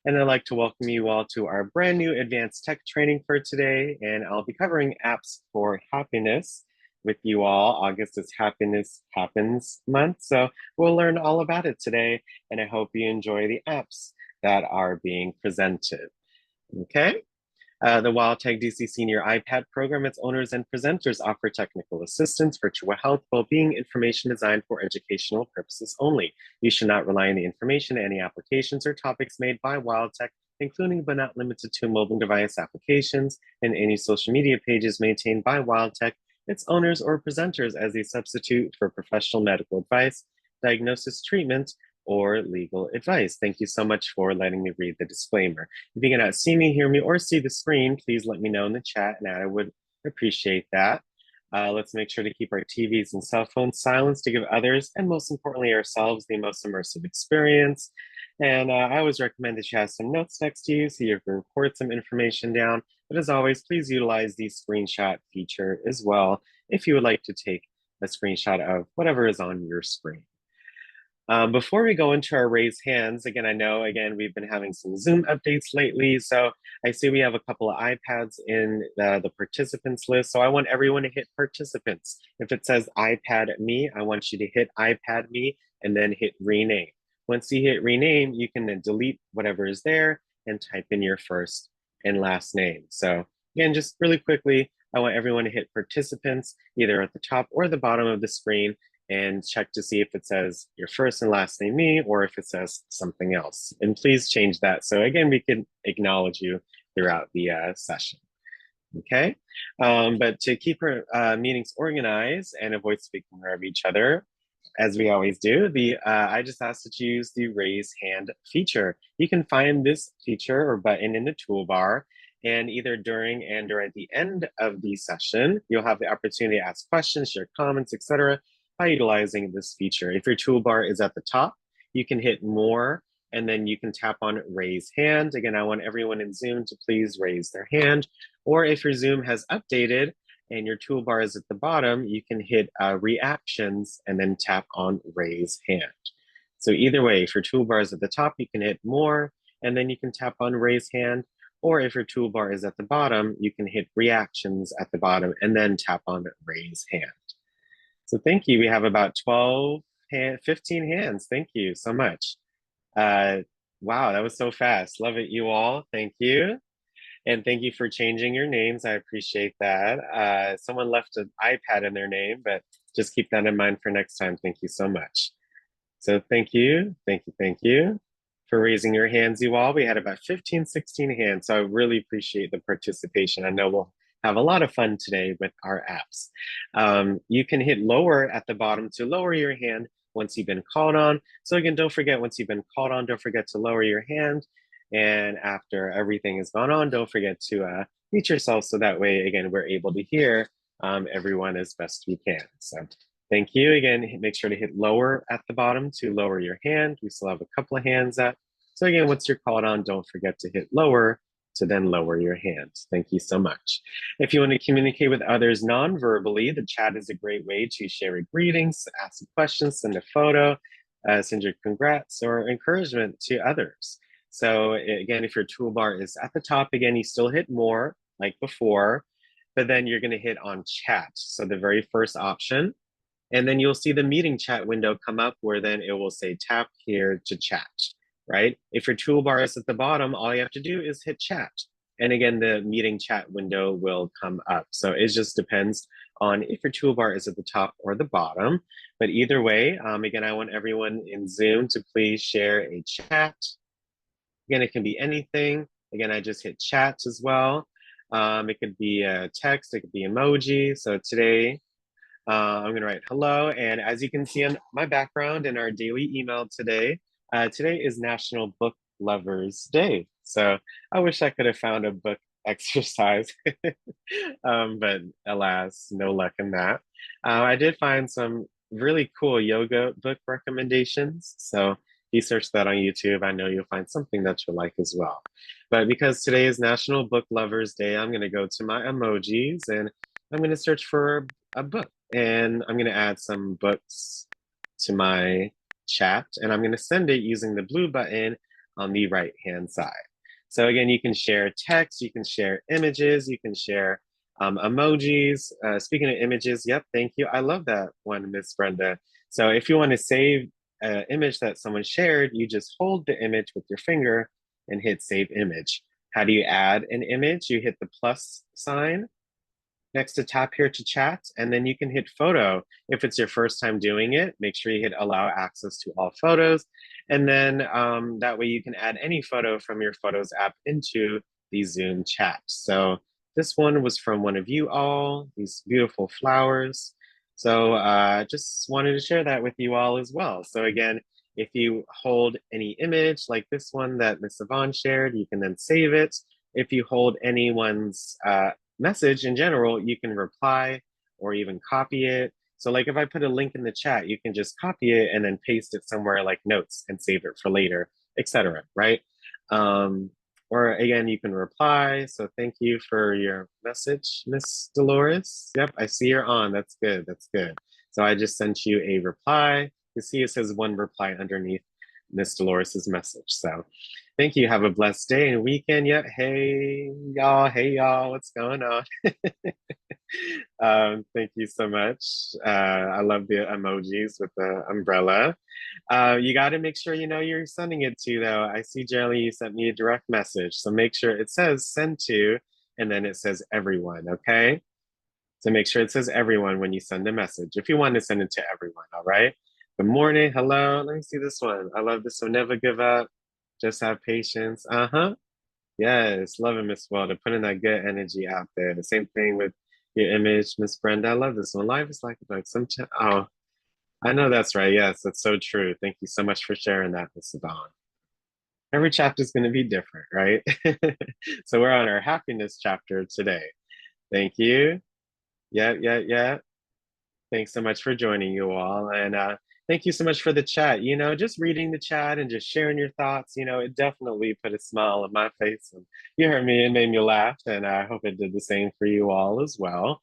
and I'd like to welcome you all to our brand new advanced tech training for today. And I'll be covering apps for happiness with you all. August is Happiness Happens month, so we'll learn all about it today. And I hope you enjoy the apps that are being presented. Okay. The WildTech DC Senior iPad program, its owners and presenters offer technical assistance, virtual health, well-being information designed for educational purposes only. You should not rely on the information, any applications or topics made by WildTech, including but not limited to mobile device applications and any social media pages maintained by WildTech, its owners or presenters as a substitute for professional medical advice, diagnosis, treatment, or legal advice. Thank you so much for letting me read the disclaimer. If you cannot see me, hear me, or see the screen, please let me know in the chat, and I would appreciate that. Let's make sure to keep our TVs and cell phones silenced to give others, and most importantly, ourselves, the most immersive experience. And I always recommend that you have some notes next to you so you can record some information down. But as always, please utilize the screenshot feature as well if you would like to take a screenshot of whatever is on your screen. Before we go into our raised hands, again, I know, we've been having some Zoom updates lately. So I see we have a couple of iPads in the participants list. So I want everyone to hit participants. If it says iPad me, I want you to hit iPad me and then hit rename. Once you hit rename, you can then delete whatever is there and type in your first and last name. So again, just really quickly, I want everyone to hit participants either at the top or the bottom of the screen and check to see if it says your first and last name me or if it says something else. And please change that. So again, we can acknowledge you throughout the session. Okay, but to keep our meetings organized and avoid speaking over each other, as we always do, I just ask that you use the raise hand feature. You can find this feature or button in the toolbar, and either during and or at the end of the session, you'll have the opportunity to ask questions, share comments, etc., by utilizing this feature. If your toolbar is at the top, you can hit more and then you can tap on raise hand. Again, I want everyone in Zoom to please raise their hand. Or if your Zoom has updated and your toolbar is at the bottom, you can hit reactions and then tap on raise hand. So either way, if your toolbar is at the top, you can hit more and then you can tap on raise hand. Or if your toolbar is at the bottom, you can hit reactions at the bottom and then tap on raise hand. So thank you. We have about 15 hands. Thank you so much. Wow, that was so fast. Love it, you all. Thank you. And thank you for changing your names. I appreciate that. Someone left an iPad in their name, but just keep that in mind for next time. Thank you so much. So thank you for raising your hands, you all. We had about 15, 16 hands. So I really appreciate the participation. I know we'll have a lot of fun today with our apps. You can hit lower at the bottom to lower your hand once you've been called on. So again, don't forget, once you've been called on, don't forget to lower your hand. And after everything has gone on, don't forget to mute yourself so that way, again, we're able to hear everyone as best we can. So thank you. Again, make sure to hit lower at the bottom to lower your hand. We still have a couple of hands up. So again, once you're called on, don't forget to hit lower to then lower your hand. Thank you so much. If you want to communicate with others non-verbally, the chat is a great way to share greetings, ask questions, send a photo, send your congrats or encouragement to others. So again, if your toolbar is at the top, again, you still hit more like before, but then you're going to hit on chat. So the very first option, and then you'll see the meeting chat window come up where then it will say tap here to chat. Right? If your toolbar is at the bottom, all you have to do is hit chat. And again, the meeting chat window will come up. So it just depends on if your toolbar is at the top or the bottom. But either way, again, I want everyone in Zoom to please share a chat. Again, it can be anything. Again, I just hit chat as well. It could be a text, it could be emoji. So today, I'm gonna write hello. And as you can see on my background in our daily email today, today is National Book Lovers Day. So I wish I could have found a book exercise, but alas, no luck in that. I did find some really cool yoga book recommendations. So if you search that on YouTube, I know you'll find something that you'll like as well. But because today is National Book Lovers Day, I'm gonna go to my emojis and I'm gonna search for a book. And I'm gonna add some books to my chat and I'm going to send it using the blue button on the right-hand side. So again, you can share text, you can share images, you can share emojis. Speaking of images, yep, thank you. I love that one, Miss Brenda. So if you want to save an image that someone shared, you just hold the image with your finger and hit save image. How do you add an image? You hit the plus sign next to tap here to chat, and then you can hit photo. If it's your first time doing it, make sure you hit allow access to all photos. And then that way you can add any photo from your Photos app into the Zoom chat. So this one was from one of you all, these beautiful flowers. So just wanted to share that with you all as well. So again, if you hold any image like this one that Miss Yvonne shared, you can then save it. If you hold anyone's message in general, you can reply or even copy it. So like if I put a link in the chat, you can just copy it and then paste it somewhere like notes and save it for later, etc. Right? Or again, you can reply. So thank you for your message, Miss Dolores. Yep, I see you're on. That's good. That's good. So I just sent you a reply. You see it says one reply underneath Miss Dolores's message. So thank you. Have a blessed day and weekend. Yep. Hey y'all. Hey y'all. What's going on? Thank you so much. I love the emojis with the umbrella. You got to make sure you know you're sending it to, though. I see, Jerry, you sent me a direct message. So make sure it says send to, and then it says everyone, okay? So make sure it says everyone when you send a message. If you want to send it to everyone, all right? Good morning, hello. Let me see this one. I love this one. Never give up. Just have patience. Uh-huh. Yes, love it, Miss Wilder. Putting that good energy out there. The same thing with your image, Miss Brenda. I love this one. Life is like sometimes. Oh, I know that's right. Yes, that's so true. Thank you so much for sharing that, Miss Yvonne. Every chapter is going to be different, right? So we're on our happiness chapter today. Thank you. Yeah, yeah, yeah. Thanks so much for joining you all. And thank you so much for the chat. You know, just reading the chat and just sharing your thoughts, you know, it definitely put a smile on my face. And you heard me, it made me laugh. And I hope it did the same for you all as well.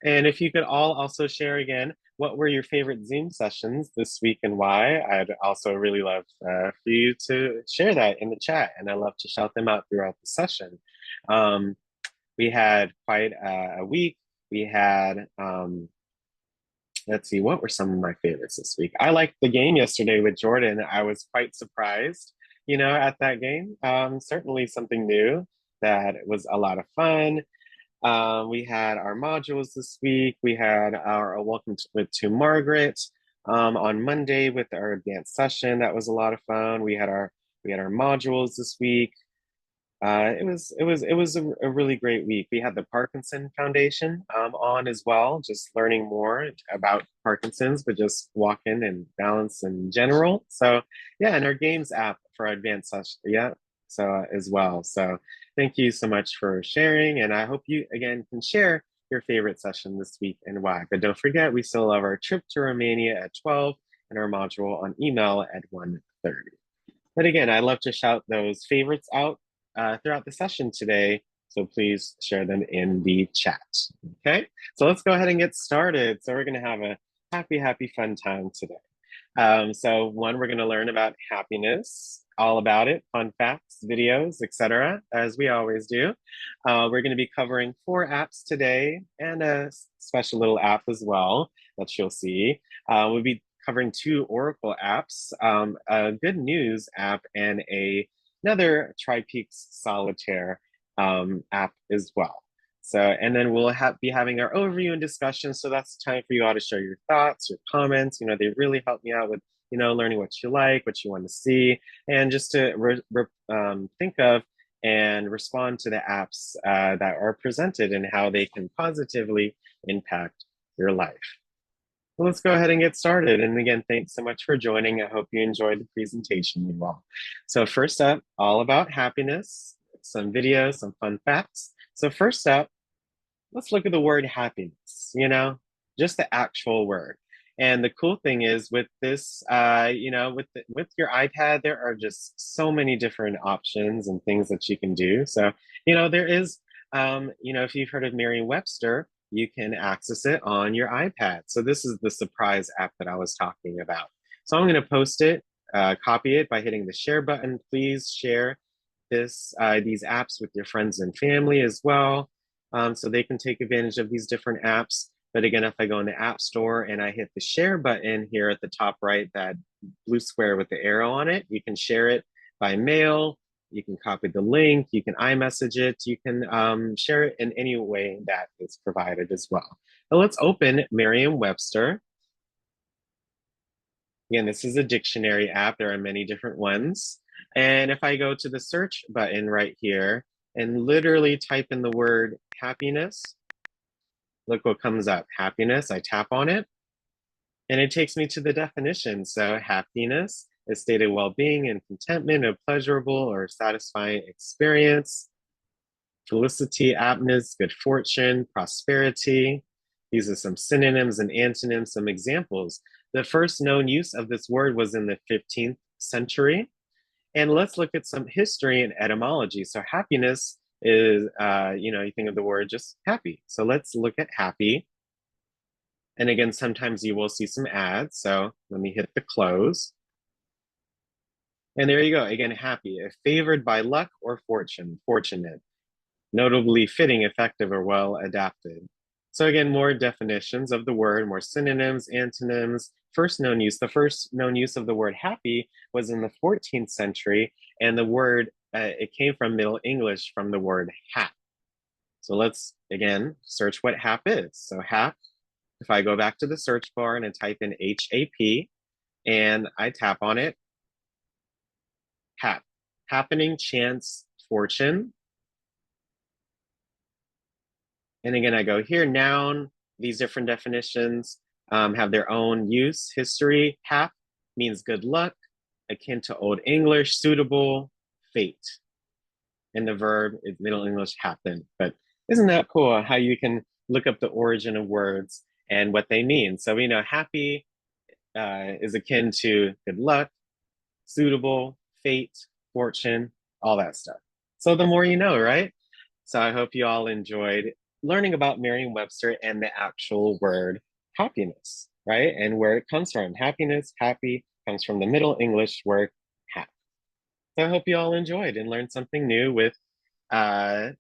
And if you could all also share again, what were your favorite Zoom sessions this week and why? I'd also really love for you to share that in the chat. And I love to shout them out throughout the session. We had quite a week. We had let's see, what were some of my favorites this week? I liked the game yesterday with Jordan. I was quite surprised, you know, at that game. Certainly something new that was a lot of fun. We had our modules this week. We had our Welcome to Margaret on Monday with our advanced session. That was a lot of fun. We had our modules this week. It was a really great week. We had the Parkinson Foundation on as well, just learning more about Parkinson's, but just walking and balance in general. So yeah, and our games app for our advanced session, yeah, so as well. So thank you so much for sharing, and I hope you again can share your favorite session this week and why. But don't forget, we still have our trip to Romania at 12 and our module on email at 1:30. But again, I love to shout those favorites out throughout the session today. So please share them in the chat. Okay, so let's go ahead and get started. So we're going to have a happy, fun time today. So one, we're going to learn about happiness, all about it, fun facts, videos, etc., as we always do. We're going to be covering 4 apps today and a special little app as well that you'll see. We'll be covering 2 Oracle apps, a good news app and another TriPeaks Solitaire app as well. So, and then we'll be having our overview and discussion. So that's the time for you all to share your thoughts, your comments. You know, they really help me out with, you know, learning what you like, what you want to see, and just to think of and respond to the apps that are presented and how they can positively impact your life. Well, let's go ahead and get started. And again, thanks so much for joining. I hope you enjoyed the presentation, you all. So first up, all about happiness, some videos, some fun facts. So first up, let's look at the word happiness, you know, just the actual word. And the cool thing is with this, you know, with your iPad, there are just so many different options and things that you can do. So, you know, there is, you know, if you've heard of Merriam-Webster, you can access it on your iPad. So this is the surprise app that I was talking about. So I'm going to post it copy it by hitting the share button. Please share these apps with your friends and family as well, so they can take advantage of these different apps. But again, if I go in the App Store and I hit the share button here at the top right, that blue square with the arrow on it, you can share it by mail, you can copy the link, you can iMessage it, you can share it in any way that is provided as well. Now let's open Merriam-Webster. Again, this is a dictionary app. There are many different ones. And if I go to the search button right here and literally type in the word happiness, look what comes up, happiness. I tap on it and it takes me to the definition. So happiness is state of well-being and contentment, a pleasurable or satisfying experience. Felicity, aptness, good fortune, prosperity. These are some synonyms and antonyms, some examples. The first known use of this word was in the 15th century. And let's look at some history and etymology. So happiness is, you think of the word just happy. So let's look at happy. And again, sometimes you will see some ads. So let me hit the close. And there you go. Again, happy, favored by luck or fortune, fortunate, notably fitting, effective, or well adapted. So again, more definitions of the word, more synonyms, antonyms. The first known use of the word happy was in the 14th century, and the word, it came from Middle English from the word hap. So let's, again, search what hap is. So hap, if I go back to the search bar and I type in H-A-P, and I tap on it, hap, happening, chance, fortune. And again, I go here, noun, these different definitions have their own use, history. Hap means good luck, akin to Old English, suitable, fate. And the verb is Middle English happen. But isn't that cool how you can look up the origin of words and what they mean? So we know happy is akin to good luck, suitable, fate, fortune, all that stuff. So the more you know, right? So I hope you all enjoyed learning about Merriam-Webster and the actual word happiness, right? And where it comes from. Happiness, happy, comes from the Middle English word hap. So I hope you all enjoyed and learned something new with the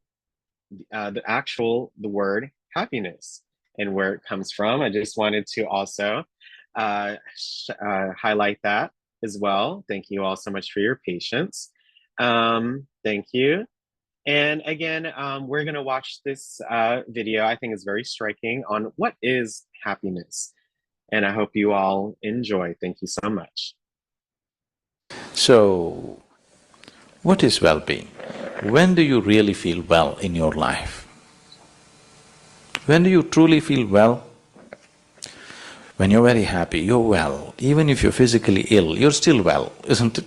word happiness and where it comes from. I just wanted to also highlight that as well. Thank you all so much for your patience. Thank you. And again, we're gonna watch this video. I think is very striking on what is happiness. And I hope you all enjoy. Thank you so much. So, what is well-being? When do you really feel well in your life? When do you truly feel well? When you're very happy, you're well. Even if you're physically ill, you're still well, isn't it?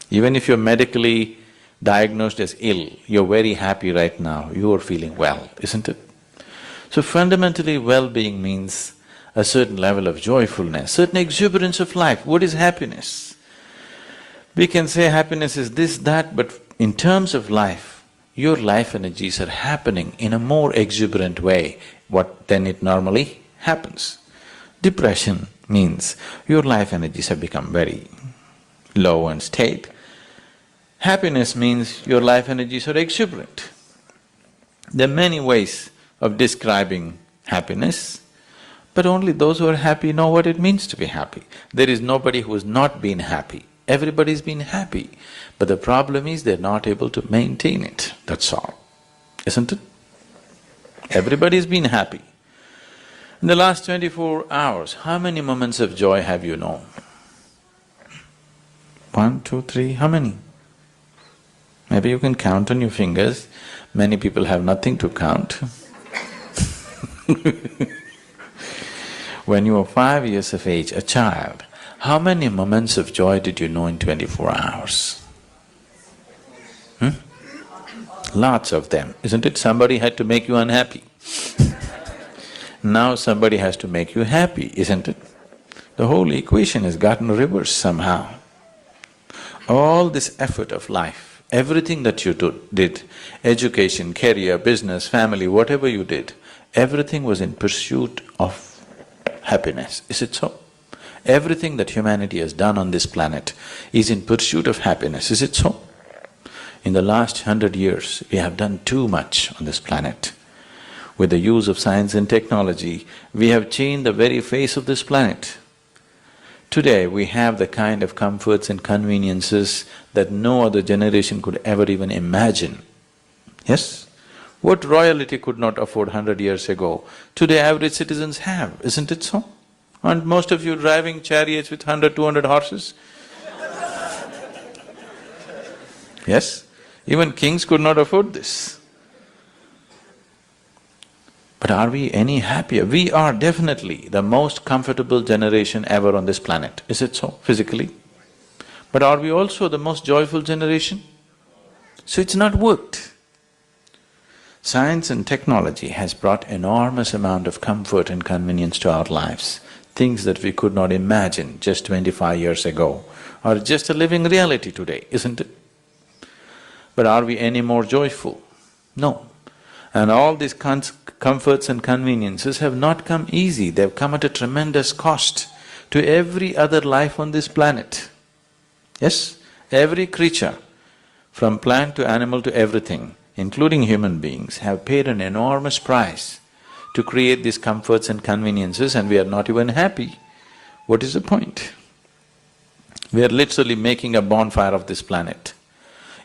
Even if you're medically diagnosed as ill, you're very happy right now, you're feeling well, isn't it? So fundamentally, well-being means a certain level of joyfulness, certain exuberance of life. What is happiness? We can say happiness is this, that, but in terms of life, your life energies are happening in a more exuberant way than it normally happens. Depression means your life energies have become very low and state. Happiness means your life energies are exuberant. There are many ways of describing happiness, but only those who are happy know what it means to be happy. There is nobody who has not been happy. Everybody's been happy, but the problem is they're not able to maintain it, that's all, isn't it? Everybody's been happy. In the last 24 hours, how many moments of joy have you known? 1, 2, 3, how many? Maybe you can count on your fingers. Many people have nothing to count. When you were 5 years of age, a child, how many moments of joy did you know in 24 hours? Lots of them, isn't it? Somebody had to make you unhappy. Now somebody has to make you happy, isn't it? The whole equation has gotten reversed somehow. All this effort of life, everything that you did, education, career, business, family, whatever you did, everything was in pursuit of happiness, is it so? Everything that humanity has done on this planet is in pursuit of happiness, is it so? In the last 100 years, we have done too much on this planet. With the use of science and technology, we have changed the very face of this planet. Today, we have the kind of comforts and conveniences that no other generation could ever even imagine. Yes? What royalty could not afford 100 years ago, today average citizens have, isn't it so? Aren't most of you driving chariots with 100, 200 horses? Yes? Even kings could not afford this. But are we any happier? We are definitely the most comfortable generation ever on this planet, is it so, physically? But are we also the most joyful generation? So it's not worked. Science and technology has brought enormous amount of comfort and convenience to our lives. Things that we could not imagine just 25 years ago are just a living reality today, isn't it? But are we any more joyful? No. And all these comforts and conveniences have not come easy, they've come at a tremendous cost to every other life on this planet. Yes? Every creature, from plant to animal to everything, including human beings, have paid an enormous price to create these comforts and conveniences, and we are not even happy. What is the point? We are literally making a bonfire of this planet.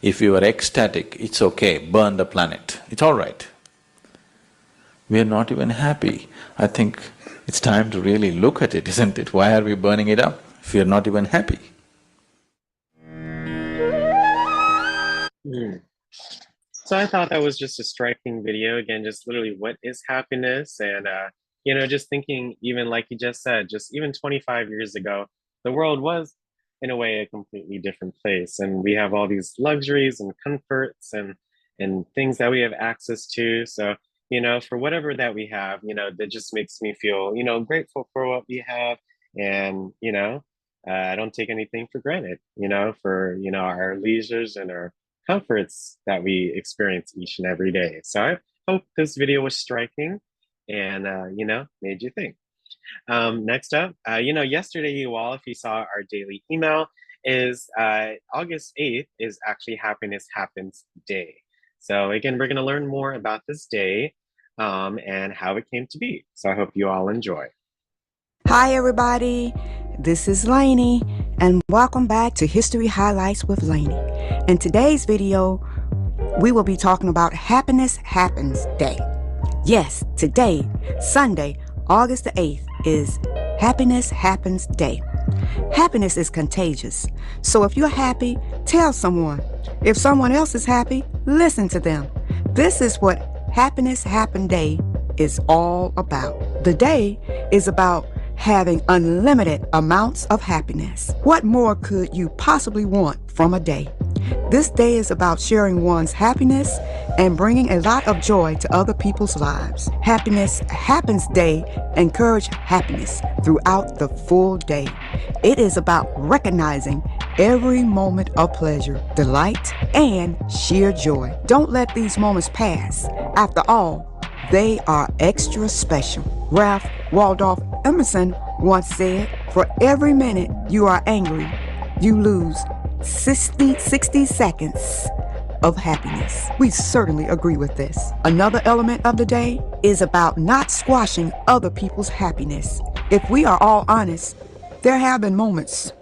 If you are ecstatic, it's okay, burn the planet, it's all right. We are not even happy. I think it's time to really look at it, isn't it? Why are we burning it up if we are not even happy? So I thought that was just a striking video. Again, just literally what is happiness? And you know, just thinking, even like you just said, just even 25 years ago, the world was in a way a completely different place. And we have all these luxuries and comforts and things that we have access to. So, you know, for whatever that we have, you know, that just makes me feel, you know, grateful for what we have. And, you know, I don't take anything for granted, you know, for, you know, our leisures and our comforts that we experience each and every day. So I hope this video was striking and, you know, made you think. Next up, you know, yesterday you all, if you saw our daily email, is August 8th is actually Happiness Happens Day. So again, we're going to learn more about this day and how it came to be. So I hope you all enjoy. Hi everybody, this is Lainey and welcome back to History Highlights with Lainey. In today's video, we will be talking about Happiness Happens Day. Yes, today, Sunday, August the 8th, is Happiness Happens Day. Happiness is contagious, so if you're happy, tell someone. If someone else is happy, listen to them. This is what Happiness Happen Day is all about. The day is about having unlimited amounts of happiness. What more could you possibly want from a day? This day is about sharing one's happiness and bringing a lot of joy to other people's lives. Happiness Happens Day encourages happiness throughout the full day. It is about recognizing every moment of pleasure, delight, and sheer joy. Don't let these moments pass. After all, they are extra special. Ralph Waldo Emerson once said, "For every minute you are angry, you lose 60 seconds of happiness." We certainly agree with this. Another element of the day is about not squashing other people's happiness. If we are all honest, there have been moments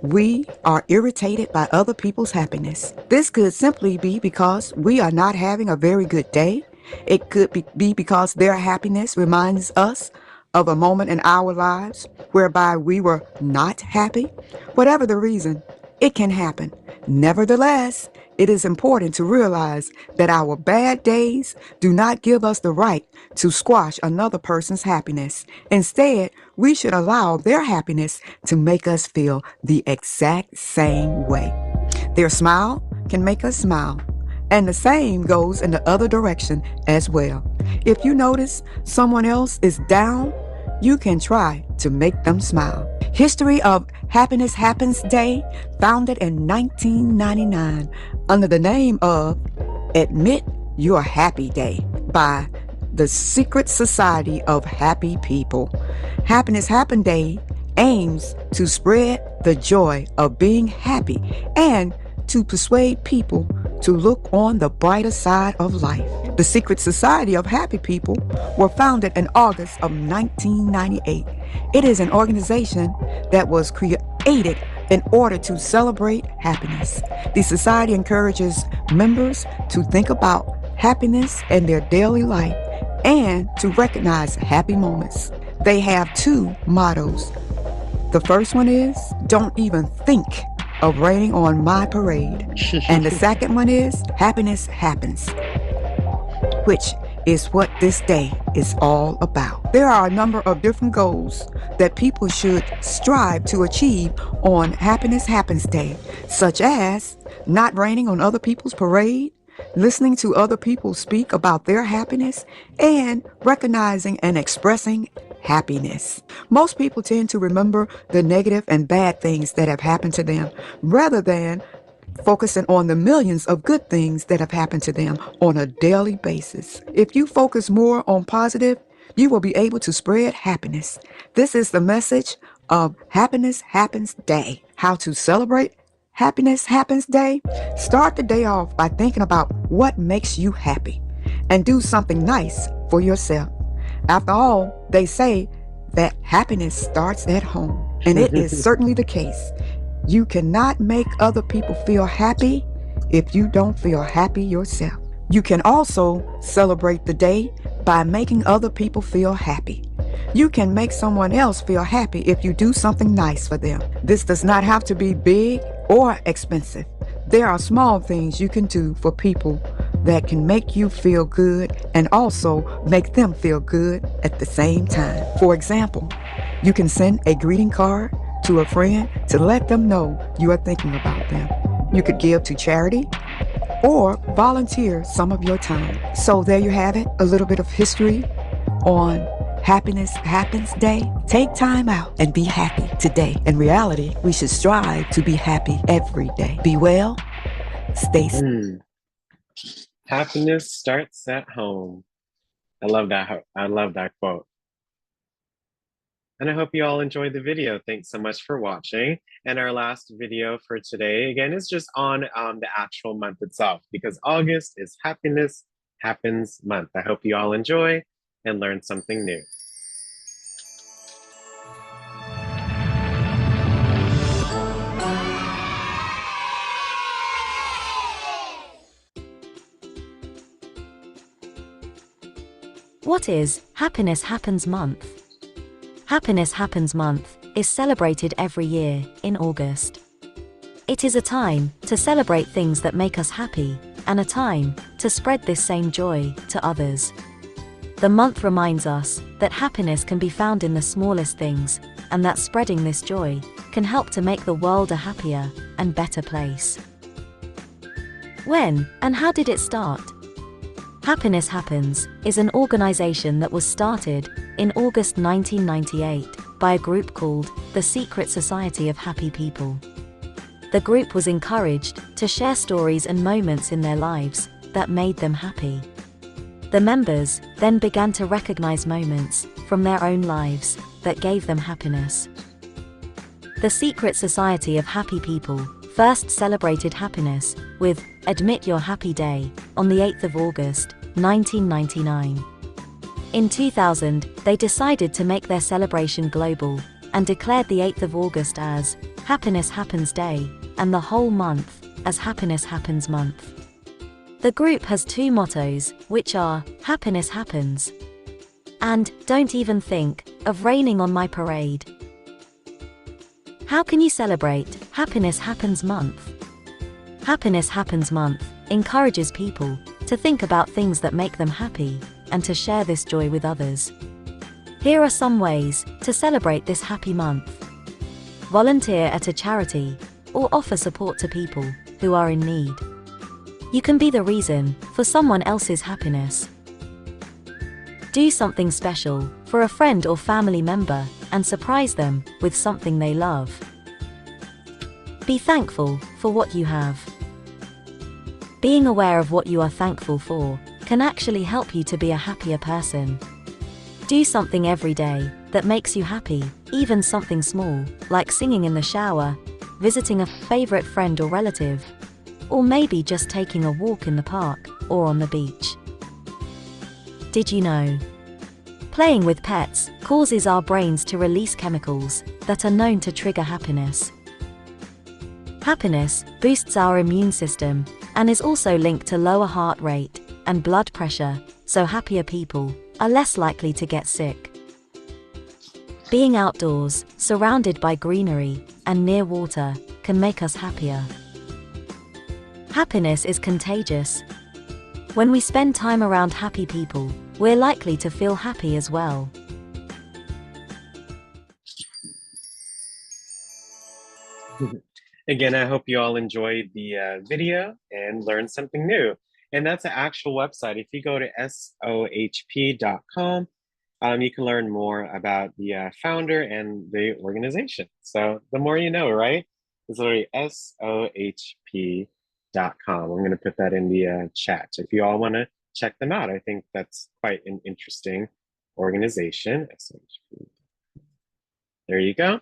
we are irritated by other people's happiness. This could simply be because we are not having a very good day. It could be because their happiness reminds us of a moment in our lives whereby we were not happy. Whatever the reason, it can happen. Nevertheless, it is important to realize that our bad days do not give us the right to squash another person's happiness. Instead, we should allow their happiness to make us feel the exact same way. Their smile can make us smile, and the same goes in the other direction as well. If you notice someone else is down, you can try to make them smile. History of Happiness Happens Day, founded in 1999 under the name of Admit Your Happy Day by the Secret Society of Happy People. Happiness Happen Day aims to spread the joy of being happy and to persuade people to look on the brighter side of life. The Secret Society of Happy People were founded in August of 1998. It is an organization that was created in order to celebrate happiness. The society encourages members to think about happiness in their daily life and to recognize happy moments. They have two mottos. The first one is, don't even think of raining on my parade. And the second one is, happiness happens, which is what this day is all about. There are a number of different goals that people should strive to achieve on Happiness Happens Day, such as not raining on other people's parade, listening to other people speak about their happiness, and recognizing and expressing happiness. Most people tend to remember the negative and bad things that have happened to them rather than focusing on the millions of good things that have happened to them on a daily basis. If you focus more on positive, you will be able to spread happiness. This is the message of Happiness Happens Day. How to celebrate Happiness Happens Day? Start the day off by thinking about what makes you happy and do something nice for yourself. After all, they say that happiness starts at home, and it is certainly the case. You cannot make other people feel happy if you don't feel happy yourself. You can also celebrate the day by making other people feel happy. You can make someone else feel happy if you do something nice for them. This does not have to be big or expensive. There are small things you can do for people that can make you feel good and also make them feel good at the same time. For example, you can send a greeting card to a friend to let them know you are thinking about them. You could give to charity or volunteer some of your time. So there you have it, a little bit of history on Happiness Happens Day. Take time out and be happy today. In reality, we should strive to be happy every day. Be well, stay safe. Happiness starts at home. I love that. I love that quote. And I hope you all enjoyed the video. Thanks so much for watching. And our last video for today, again, is just on the actual month itself, because August is Happiness Happens Month. I hope you all enjoy and learn something new. What is Happiness Happens Month? Happiness Happens Month is celebrated every year in August. It is a time to celebrate things that make us happy and a time to spread this same joy to others. The month reminds us that happiness can be found in the smallest things and that spreading this joy can help to make the world a happier and better place. When and how did it start? Happiness Happens is an organization that was started in August 1998 by a group called the Secret Society of Happy People. The group was encouraged to share stories and moments in their lives that made them happy. The members then began to recognize moments from their own lives that gave them happiness. The Secret Society of Happy People first celebrated happiness with Admit Your Happy Day on the 8th of August, 1999. In 2000, they decided to make their celebration global and declared the 8th of August as Happiness Happens Day and the whole month as Happiness Happens Month. The group has two mottos, which are Happiness Happens and Don't Even Think of Raining on My Parade. How can you celebrate Happiness Happens Month? Happiness Happens Month encourages people to think about things that make them happy and to share this joy with others. Here are some ways to celebrate this happy month. Volunteer at a charity or offer support to people who are in need. You can be the reason for someone else's happiness. Do something special for a friend or family member and surprise them with something they love. Be thankful for what you have. Being aware of what you are thankful for can actually help you to be a happier person. Do something every day that makes you happy, even something small, like singing in the shower, visiting a favorite friend or relative, or maybe just taking a walk in the park or on the beach. Did you know? Playing with pets causes our brains to release chemicals that are known to trigger happiness. Happiness boosts our immune system and is also linked to lower heart rate and blood pressure, so happier people are less likely to get sick. Being outdoors, surrounded by greenery and near water, can make us happier. Happiness is contagious. When we spend time around happy people, we're likely to feel happy as well. Again, I hope you all enjoyed the video and learned something new. And that's an actual website. If you go to sohp.com, you can learn more about the founder and the organization. So the more you know, right? It's literally sohp.com. I'm going to put that in the chat if you all want to check them out. I think that's quite an interesting organization. SOHP. There you go.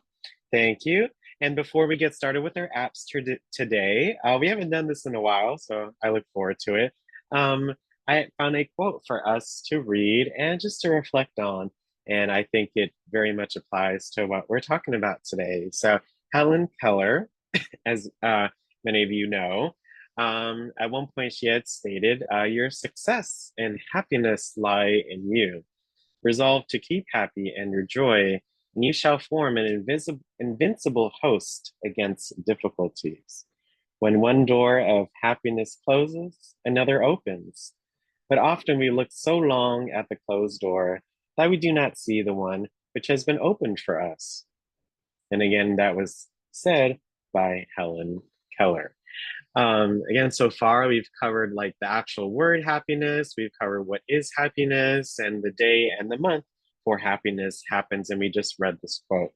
Thank you. And before we get started with our apps today, we haven't done this in a while, so I look forward to it. I found a quote for us to read and just to reflect on, and I think it very much applies to what we're talking about today. So Helen Keller, as many of you know, at one point she had stated, your success and happiness lie in you. Resolve to keep happy and your joy, and you shall form an invincible host against difficulties. When one door of happiness closes, another opens. But often we look so long at the closed door that we do not see the one which has been opened for us. And again, that was said by Helen Keller. Again, so far we've covered like the actual word happiness, we've covered what is happiness, and the day and the month for happiness happens, and we just read this quote.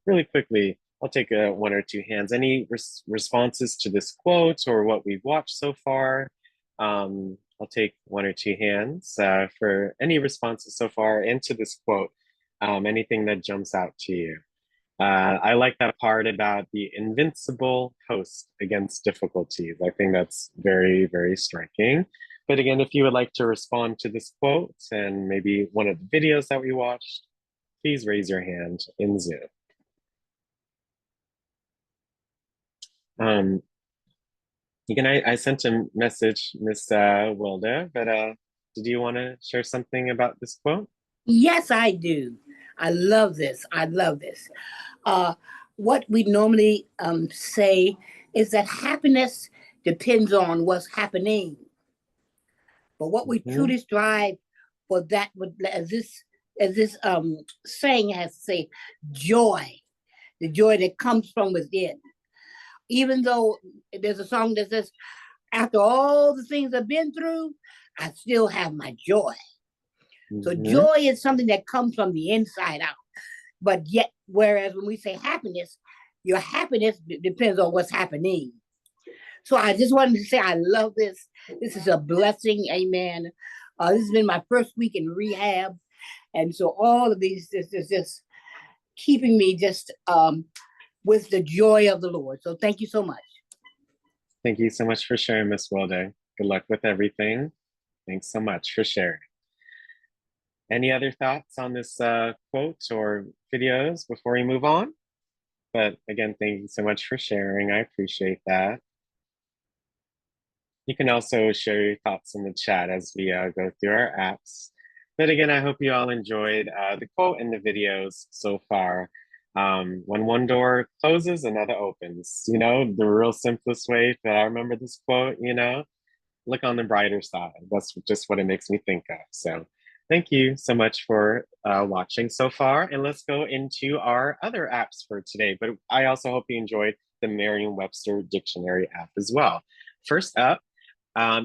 Really quickly, I'll take one or two hands. Any responses to this quote or what we've watched so far? I'll take one or two hands for any responses so far into this quote, anything that jumps out to you. I like that part about the invincible host against difficulties. I think that's very, very striking. But again, if you would like to respond to this quote and maybe one of the videos that we watched, please raise your hand in Zoom. Again, I sent a message, Miss Wilda, but did you want to share something about this quote? Yes, I do. I love this. I love this. What we normally say is that happiness depends on what's happening. But what we truly strive for, that would, as this saying has to say, joy, the joy that comes from within. Even though there's a song that says, after all the things I've been through, I still have my joy. So joy is something that comes from the inside out. But yet, whereas when we say happiness, your happiness depends on what's happening. So I just wanted to say I love this. This is a blessing, amen. This has been my first week in rehab. And so all of these is just keeping me just with the joy of the Lord. So thank you so much. Thank you so much for sharing, Miss Wilde. Good luck with everything. Thanks so much for sharing. Any other thoughts on this quote or videos before we move on? But again, thank you so much for sharing. I appreciate that. You can also share your thoughts in the chat as we go through our apps. But again, I hope you all enjoyed the quote and the videos so far. When one door closes, another opens. You know, the real simplest way that I remember this quote, you know, look on the brighter side. That's just what it makes me think of. So thank you so much for watching so far. And let's go into our other apps for today. But I also hope you enjoyed the Merriam-Webster Dictionary app as well. First up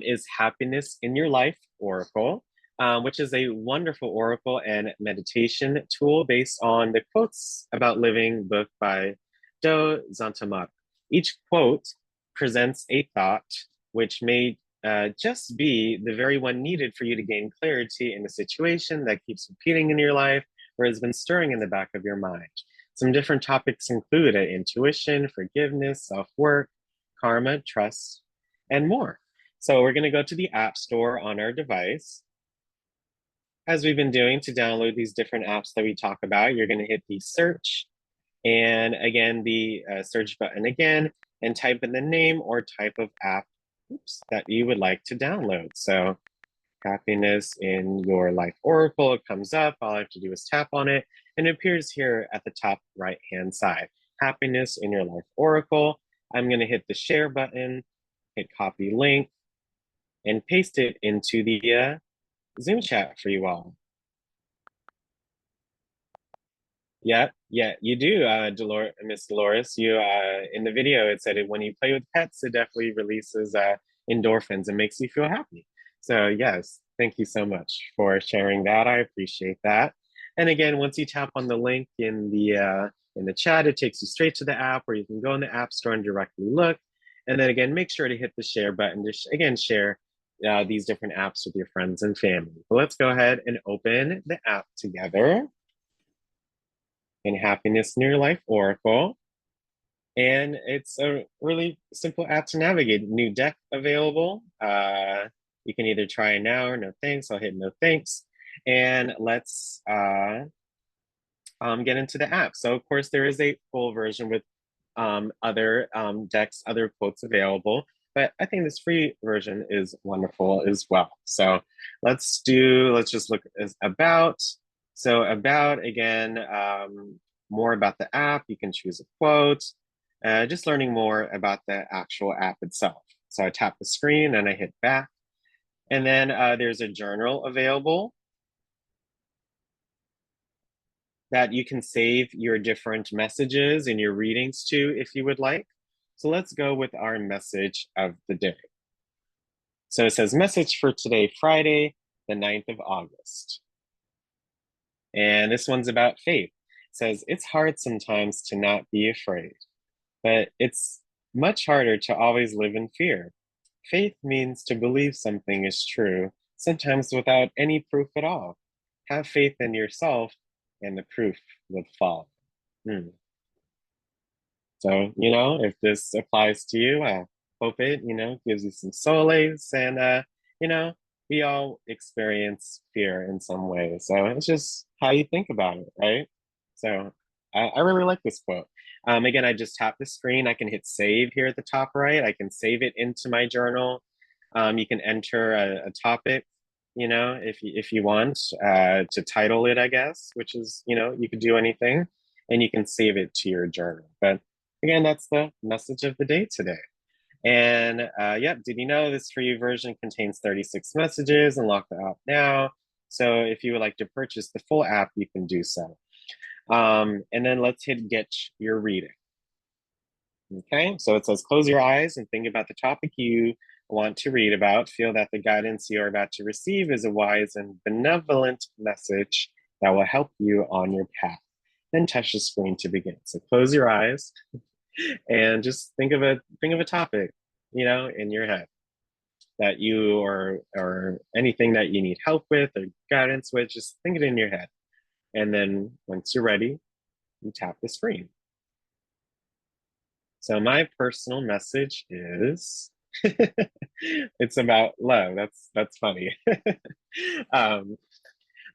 is Happiness in Your Life Oracle, which is a wonderful oracle and meditation tool based on the Quotes About Living book by Do Xantamak. Each quote presents a thought which may just be the very one needed for you to gain clarity in a situation that keeps repeating in your life or has been stirring in the back of your mind. Some different topics include intuition, forgiveness, self-work, karma, trust, and more. So we're going to go to the App Store on our device. As we've been doing to download these different apps that we talk about, you're going to hit the search and again, the search button again, and type in the name or type of app that you would like to download. So Happiness in Your Life Oracle, it comes up. All I have to do is tap on it and it appears here at the top right-hand side. Happiness in Your Life Oracle. I'm going to hit the share button, hit copy link, and paste it into the Zoom chat for you all. Yeah, you do, Miss Dolores. You in the video it said when you play with pets, it definitely releases endorphins and makes you feel happy. So yes, thank you so much for sharing that. I appreciate that. And again, once you tap on the link in the chat, it takes you straight to the app where you can go in the App Store and directly look. And then again, make sure to hit the share button to again share these different apps with your friends and family. But let's go ahead and open the app together. In Happiness in Your Life Oracle. And it's a really simple app to navigate. New deck available. You can either try now or no thanks. I'll hit no thanks. And let's get into the app. So of course there is a full version with other decks, other quotes available, but I think this free version is wonderful as well. So let's just look at about. So about, again, more about the app, you can choose a quote, just learning more about the actual app itself. So I tap the screen and I hit back. And then there's a journal available that you can save your different messages and your readings to if you would like. So let's go with our message of the day. So it says message for today, Friday, the 9th of August. And this one's about faith. It says, it's hard sometimes to not be afraid, but it's much harder to always live in fear. Faith means to believe something is true, sometimes without any proof at all. Have faith in yourself and the proof will follow. So, if this applies to you, I hope it, gives you some solace and, we all experience fear in some way. So it's just how you think about it, right? So I really like this quote. Again, I just tap the screen. I can hit save here at the top right. I can save it into my journal. You can enter a topic, if you want to title it, I guess, which is, you could do anything and you can save it to your journal. But again, that's the message of the day today. And did you know this free version contains 36 messages and lock the app now. So if you would like to purchase the full app, you can do so. And then let's hit get your reading. Okay, so it says close your eyes and think about the topic you want to read about. Feel that the guidance you are about to receive is a wise and benevolent message that will help you on your path. Then touch the screen to begin. So close your eyes and just think of a topic, in your head that you or anything that you need help with or guidance with, just think it in your head. And then once you're ready, you tap the screen. So my personal message is, it's about love. That's funny.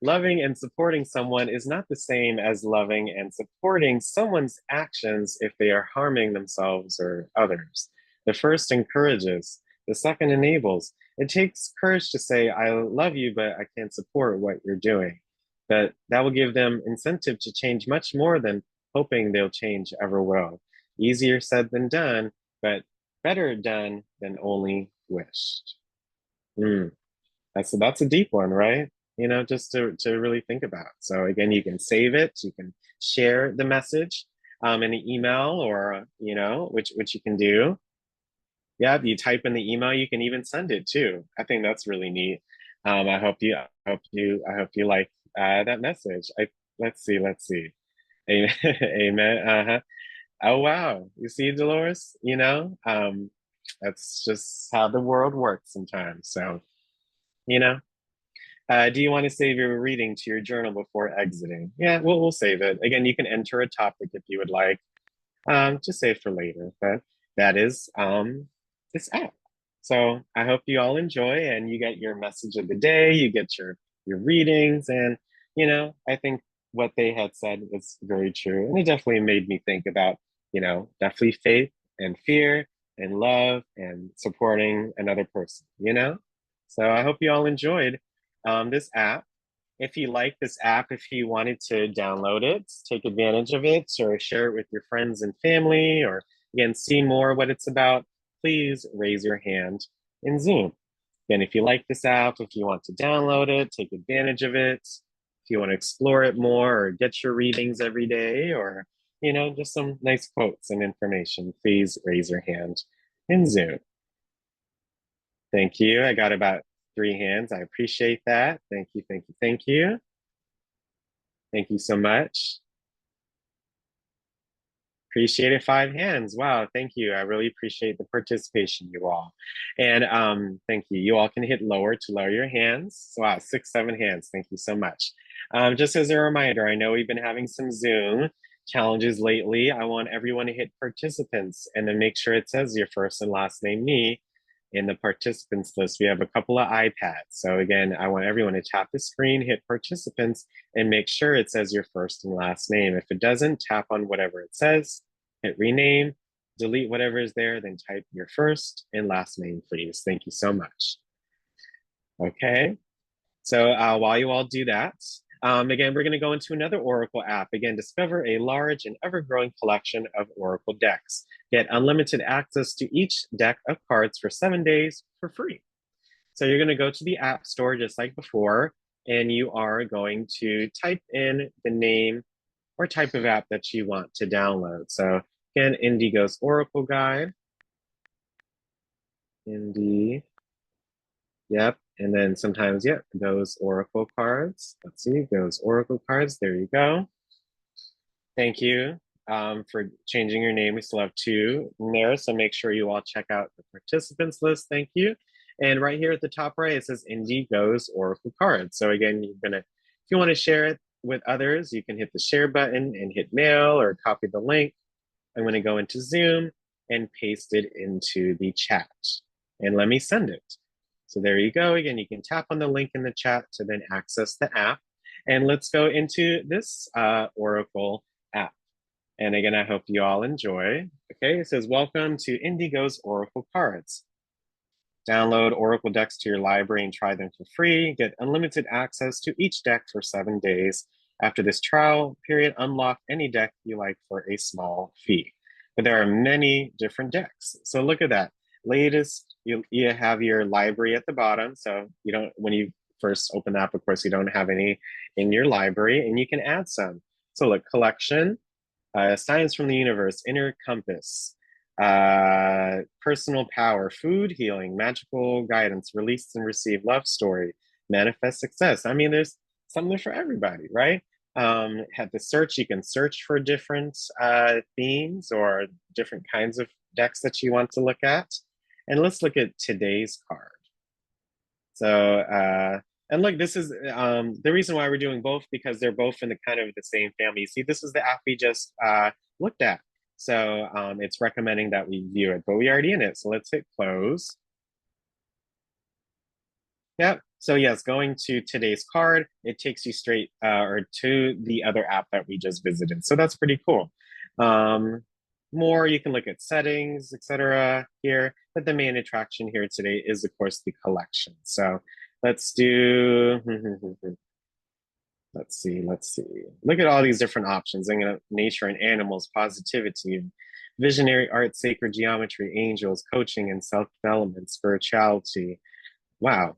Loving and supporting someone is not the same as loving and supporting someone's actions if they are harming themselves or others. The first encourages, the second enables. It takes courage to say, I love you, but I can't support what you're doing. But that will give them incentive to change much more than hoping they'll change ever will. Easier said than done, but better done than only wished. That's a deep one, right? Just to really think about. So again, you can save it, you can share the message in an email or, which you can do. Yeah, you type in the email, you can even send it too. I think that's really neat. I hope you like that message. Let's see. Amen. Amen. Oh, wow. You see, Dolores, That's just how the world works sometimes. So, you know, do you want to save your reading to your journal before exiting? Yeah, we'll save it. Again, you can enter a topic if you would like. Just save for later. But that is this app. So I hope you all enjoy and you get your message of the day, you get your readings, and I think what they had said was very true. And it definitely made me think about, definitely faith and fear and love and supporting another person. So I hope you all enjoyed this app. If you like this app, if you wanted to download it, take advantage of it, or share it with your friends and family, or again, see more what it's about, please raise your hand in Zoom. Again, if you like this app, if you want to download it, take advantage of it, if you want to explore it more or get your readings every day, or just some nice quotes and information, please raise your hand in Zoom. Thank you. I got about 3 hands. I appreciate that. Thank you, thank you, thank you. Thank you so much. Appreciate it. 5 hands. Wow, thank you. I really appreciate the participation, you all. And thank you. You all can hit lower to lower your hands. So wow, 6, 7 hands. Thank you so much. Just as a reminder, I know we've been having some Zoom challenges lately. I want everyone to hit participants and then make sure it says your first and last name, me, in the participants list. We have a couple of iPads. So again, I want everyone to tap the screen, hit participants, and make sure it says your first and last name. If it doesn't, tap on whatever it says, hit rename, delete whatever is there, then type your first and last name, please. Thank you so much. Okay, so while you all do that, again, we're going to go into another Oracle app. Again, discover a large and ever-growing collection of Oracle decks. Get unlimited access to each deck of cards for 7 days for free. So you're going to go to the App Store just like before, and you are going to type in the name or type of app that you want to download. So again, Indigo's Oracle Guide. Indy. Yep. And then sometimes, yep, those Oracle cards. Let's see, those Oracle cards. There you go. Thank you for changing your name. We still have 2 in there, so make sure you all check out the participants list. Thank you. And right here at the top right, it says Indigo's Oracle cards. So again, if you want to share it with others, you can hit the share button and hit mail or copy the link. I'm going to go into Zoom and paste it into the chat. And let me send it. So there you go. Again, you can tap on the link in the chat to then access the app. And let's go into this Oracle app. And again, I hope you all enjoy. Okay, it says, welcome to Indigo's Oracle cards. Download Oracle decks to your library and try them for free. Get unlimited access to each deck for 7 days. After this trial period, unlock any deck you like for a small fee. But there are many different decks. So look at that. Latest, you have your library at the bottom. So you don't, when you first open the app, of course, you don't have any in your library, and you can add some. So look, collection, science from the universe, inner compass, personal power, food healing, magical guidance, release and receive, love story, manifest success. I mean, there's something for everybody, right? Have the search, you can search for different themes or different kinds of decks that you want to look at. And let's look at today's card. So, and look, this is the reason why we're doing both, because they're both in the kind of the same family. You see, this is the app we just looked at. So it's recommending that we view it, but we already in it. So let's hit close. Yep. So yes, going to today's card, it takes you straight or to the other app that we just visited. So that's pretty cool. More, you can look at settings, etc. here, but the main attraction here today is, of course, the collection. So let's do, let's see. Look at all these different options. Nature and animals, positivity, visionary art, sacred geometry, angels, coaching and self-development, spirituality. Wow.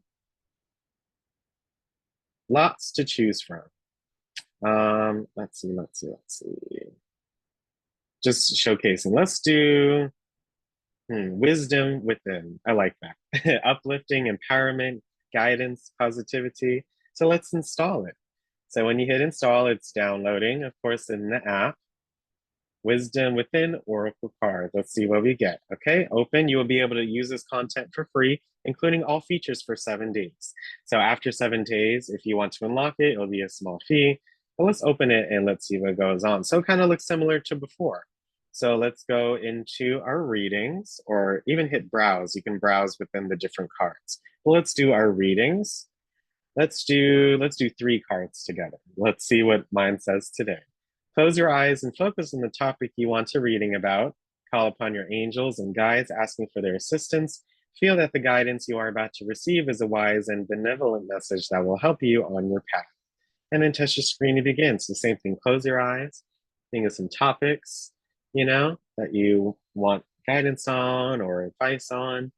Lots to choose from. Let's see. Just showcasing. Let's do wisdom within. I like that. Uplifting, empowerment, guidance, positivity. So let's install it. So when you hit install, it's downloading, of course, in the app. Wisdom Within Oracle card. Let's see what we get. Okay, open. You will be able to use this content for free, including all features for 7 days. So after 7 days, if you want to unlock it, it'll be a small fee. But let's open it and let's see what goes on. So it kind of looks similar to before. So let's go into our readings, or even hit browse. You can browse within the different cards. Well, let's do our readings. Let's do 3 cards together. Let's see what mine says today. Close your eyes and focus on the topic you want to reading about. Call upon your angels and guides, asking for their assistance. Feel that the guidance you are about to receive is a wise and benevolent message that will help you on your path. And then touch the screen to begin. So same thing, close your eyes, think of some topics, you know, that you want guidance on or advice on.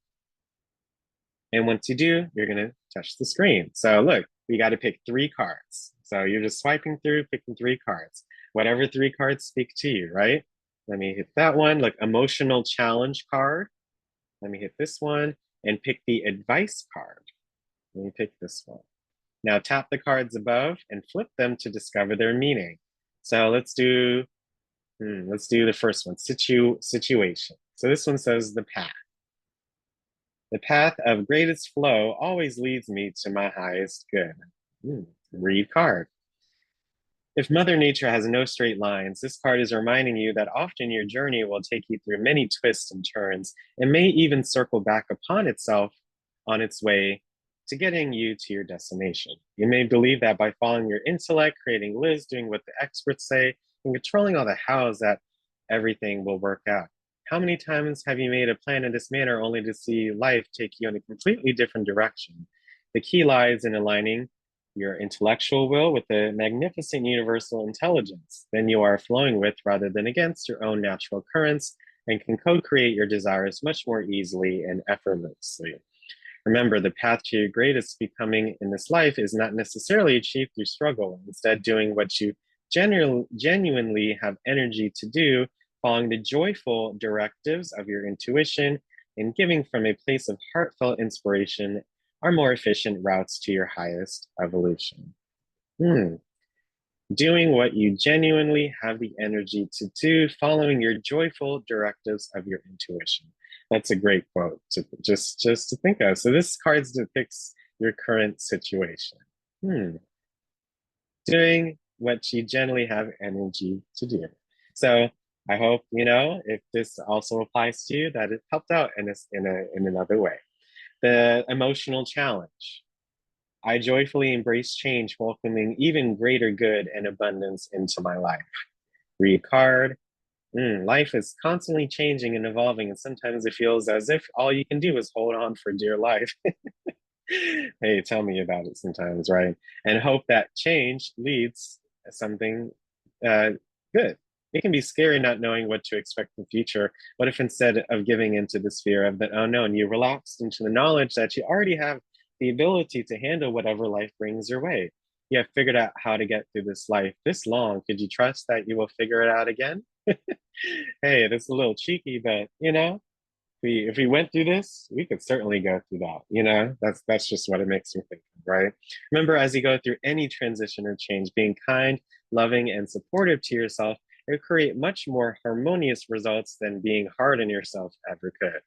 And once you do, you're gonna touch the screen. So look, we got to pick 3 cards. So you're just swiping through, picking 3 cards. Whatever 3 cards speak to you, right? Let me hit that one, like emotional challenge card. Let me hit this one and pick the advice card. Let me pick this one. Now tap the cards above and flip them to discover their meaning. So let's do the first one, situation. So this one says the path. The path of greatest flow always leads me to my highest good. Read card. If Mother Nature has no straight lines, this card is reminding you that often your journey will take you through many twists and turns and may even circle back upon itself on its way to getting you to your destination. You may believe that by following your intellect, creating lists, doing what the experts say, and controlling all the hows, that everything will work out. How many times have you made a plan in this manner only to see life take you in a completely different direction? The key lies in aligning your intellectual will with the magnificent universal intelligence. Then you are flowing with rather than against your own natural currents and can co-create your desires much more easily and effortlessly. Remember, the path to your greatest becoming in this life is not necessarily achieved through struggle. Instead, doing what you genuinely have energy to do, following the joyful directives of your intuition, and giving from a place of heartfelt inspiration are more efficient routes to your highest evolution. Doing what you genuinely have the energy to do, following your joyful directives of your intuition. That's a great quote to just to think of. So this card depicts your current situation. Doing what you generally have energy to do. So I hope, you know, if this also applies to you, that it helped out in another way. The emotional challenge. I joyfully embrace change, welcoming even greater good and abundance into my life. Read card. Life is constantly changing and evolving, and sometimes it feels as if all you can do is hold on for dear life. Hey, tell me about it sometimes, right? And hope that change leads to something good. It can be scary not knowing what to expect in the future. What if instead of giving into this fear of the unknown, you relaxed into the knowledge that you already have the ability to handle whatever life brings your way? You have figured out how to get through this life this long. Could you trust that you will figure it out again? Hey, that's a little cheeky, but you know, if we went through this, we could certainly go through that. You know, that's just what it makes me think of, right? Remember, as you go through any transition or change, being kind, loving, and supportive to yourself, it will create much more harmonious results than being hard on yourself ever could.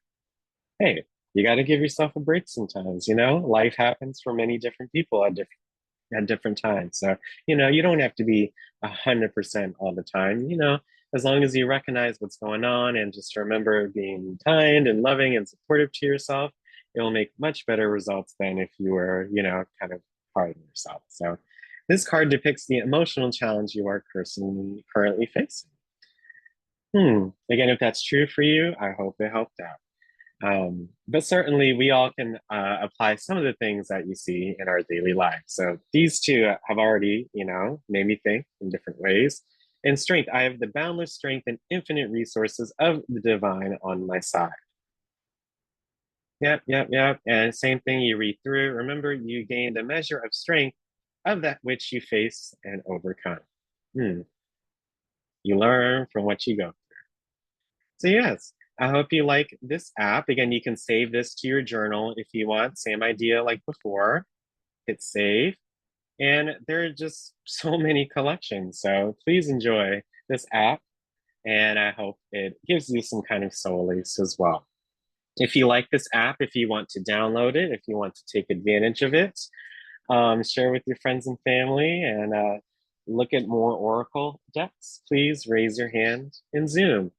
Hey, you got to give yourself a break sometimes. You know, life happens for many different people at different times. So, you know, you don't have to be 100% all the time, you know, as long as you recognize what's going on and just remember being kind and loving and supportive to yourself, it will make much better results than if you were, you know, kind of hard on yourself. So this card depicts the emotional challenge you are currently facing. Again, if that's true for you, I hope it helped out. But certainly we all can apply some of the things that you see in our daily life. So these two have already, you know, made me think in different ways. In strength, I have the boundless strength and infinite resources of the divine on my side. Yep. And same thing, you read through. Remember, you gain the measure of strength of that which you face and overcome. You learn from what you go through. So yes, I hope you like this app. Again, you can save this to your journal if you want. Same idea like before. Hit save. And there are just so many collections. So please enjoy this app. and I hope it gives you some kind of solace as well. If you like this app, if you want to download it, if you want to take advantage of it, share with your friends and family, and look at more Oracle decks, please raise your hand in Zoom.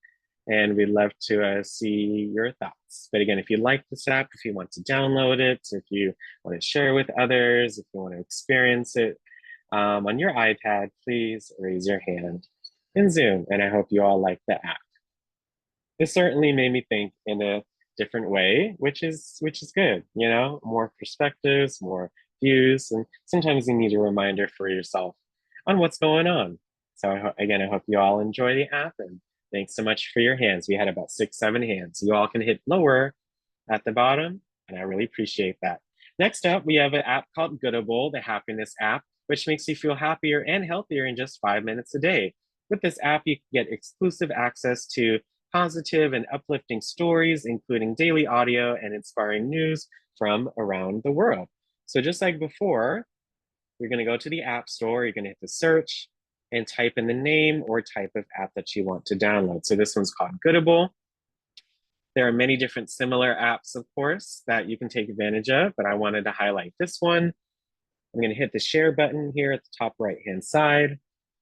And we'd love to see your thoughts. But again, if you like this app, if you want to download it, if you want to share with others, if you want to experience it on your iPad, please raise your hand in Zoom. And I hope you all like the app. It certainly made me think in a different way, which is good, you know, more perspectives, more views, and sometimes you need a reminder for yourself on what's going on. So again, I hope you all enjoy the app, and thanks so much for your hands. We had about 6, 7 hands. You all can hit lower at the bottom, and I really appreciate that. Next up, we have an app called Goodable, the happiness app, which makes you feel happier and healthier in just 5 minutes a day. With this app, you can get exclusive access to positive and uplifting stories, including daily audio and inspiring news from around the world. So just like before, you're going to go to the App Store, you're going to hit the search and type in the name or type of app that you want to download. So this one's called Goodable. There are many different similar apps, of course, that you can take advantage of, but I wanted to highlight this one. I'm going to hit the share button here at the top right-hand side,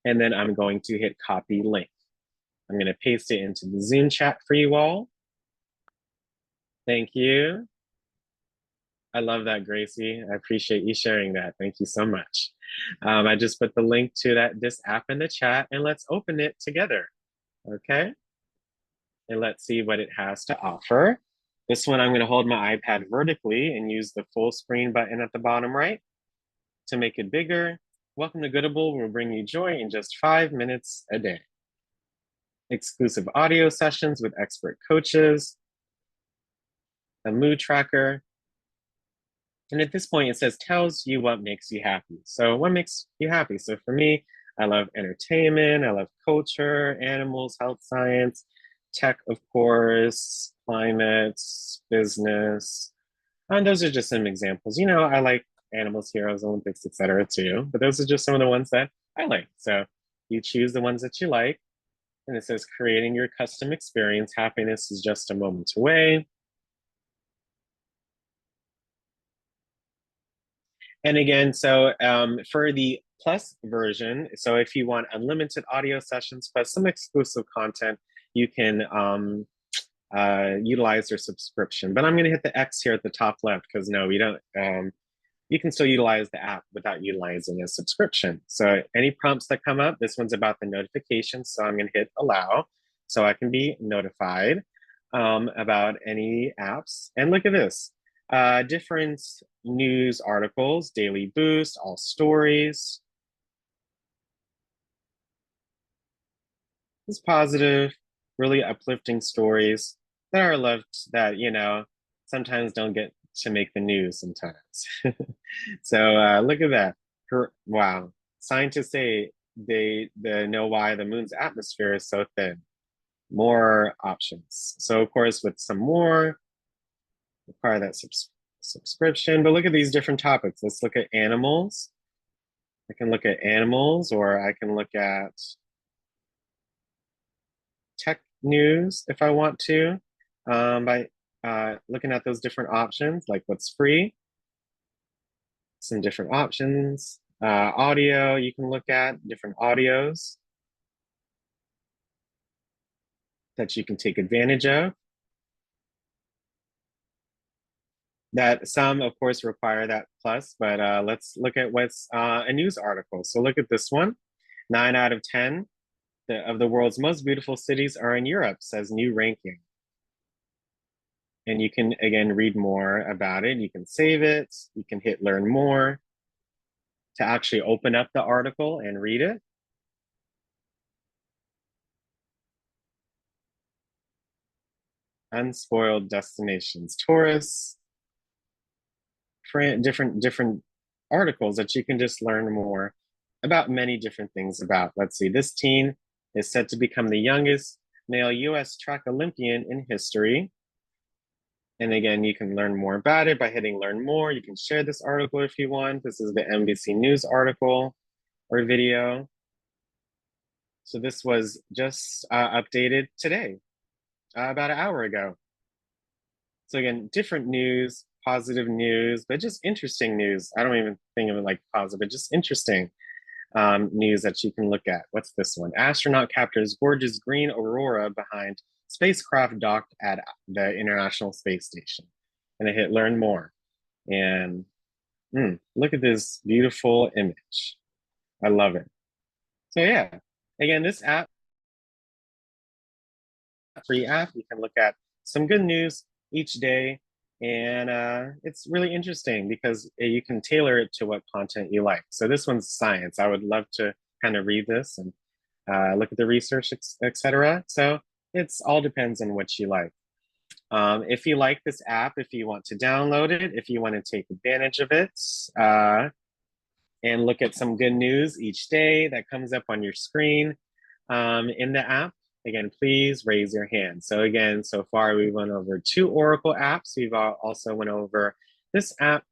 and then I'm going to hit copy link. I'm going to paste it into the Zoom chat for you all. Thank you. I love that, Gracie. I appreciate you sharing that. Thank you so much. I just put the link to this app in the chat, and let's open it together, okay? And let's see what it has to offer. This one, I'm going to hold my iPad vertically and use the full screen button at the bottom right to make it bigger. Welcome to Goodable. We'll bring you joy in just 5 minutes a day. Exclusive audio sessions with expert coaches, a mood tracker. And at this point, it says, tells you what makes you happy. So what makes you happy? So for me, I love entertainment, I love culture, animals, health science, tech, of course, climate, business. And those are just some examples. You know, I like animals, heroes, Olympics, etc. too, but those are just some of the ones that I like. So you choose the ones that you like. And it says, creating your custom experience. Happiness is just a moment away. And again, so for the plus version, so if you want unlimited audio sessions plus some exclusive content, you can utilize your subscription. But I'm going to hit the X here at the top left because no, we don't. You can still utilize the app without utilizing a subscription. So any prompts that come up, this one's about the notifications. So I'm going to hit allow so I can be notified about any apps. And look at this, different news articles, daily boost, all stories. It's positive, really uplifting stories that are loved that, you know, sometimes don't get to make the news sometimes. So look at that. Wow. Scientists say they know why the moon's atmosphere is so thin. More options. So of course, with some more, require that subscription. But look at these different topics. Let's look at animals. I can look at animals, or I can look at tech news if I want to, by looking at those different options, like what's free, some different options. Audio, you can look at different audios that you can take advantage of. That some, of course, require that plus, but let's look at what's a news article. So look at this one. 9 out of 10 of the world's most beautiful cities are in Europe, says new ranking. And you can, again, read more about it. You can save it. You can hit learn more to actually open up the article and read it. Unspoiled destinations, tourists, different articles that you can just learn more about many different things about. Let's see, this teen is said to become the youngest male US track Olympian in history. And again, you can learn more about it by hitting learn more. You can share this article if you want. This is the NBC News article or video. So this was just updated today, about an hour ago. So again, different news, positive news, but just interesting news. I don't even think of it like positive, but just interesting news that you can look at. What's this one? Astronaut captures gorgeous green aurora behind spacecraft docked at the International Space Station. And I hit learn more. And look at this beautiful image. I love it. So yeah, again, this app, free app, you can look at some good news each day. And it's really interesting because you can tailor it to what content you like. So this one's science. I would love to kind of read this and look at the research, etc. So it's all depends on what you like. If you like this app, if you want to download it, if you want to take advantage of it, and look at some good news each day that comes up on your screen in the app, again, please raise your hand. So again, so far we went over 2 Oracle apps. We've also went over this app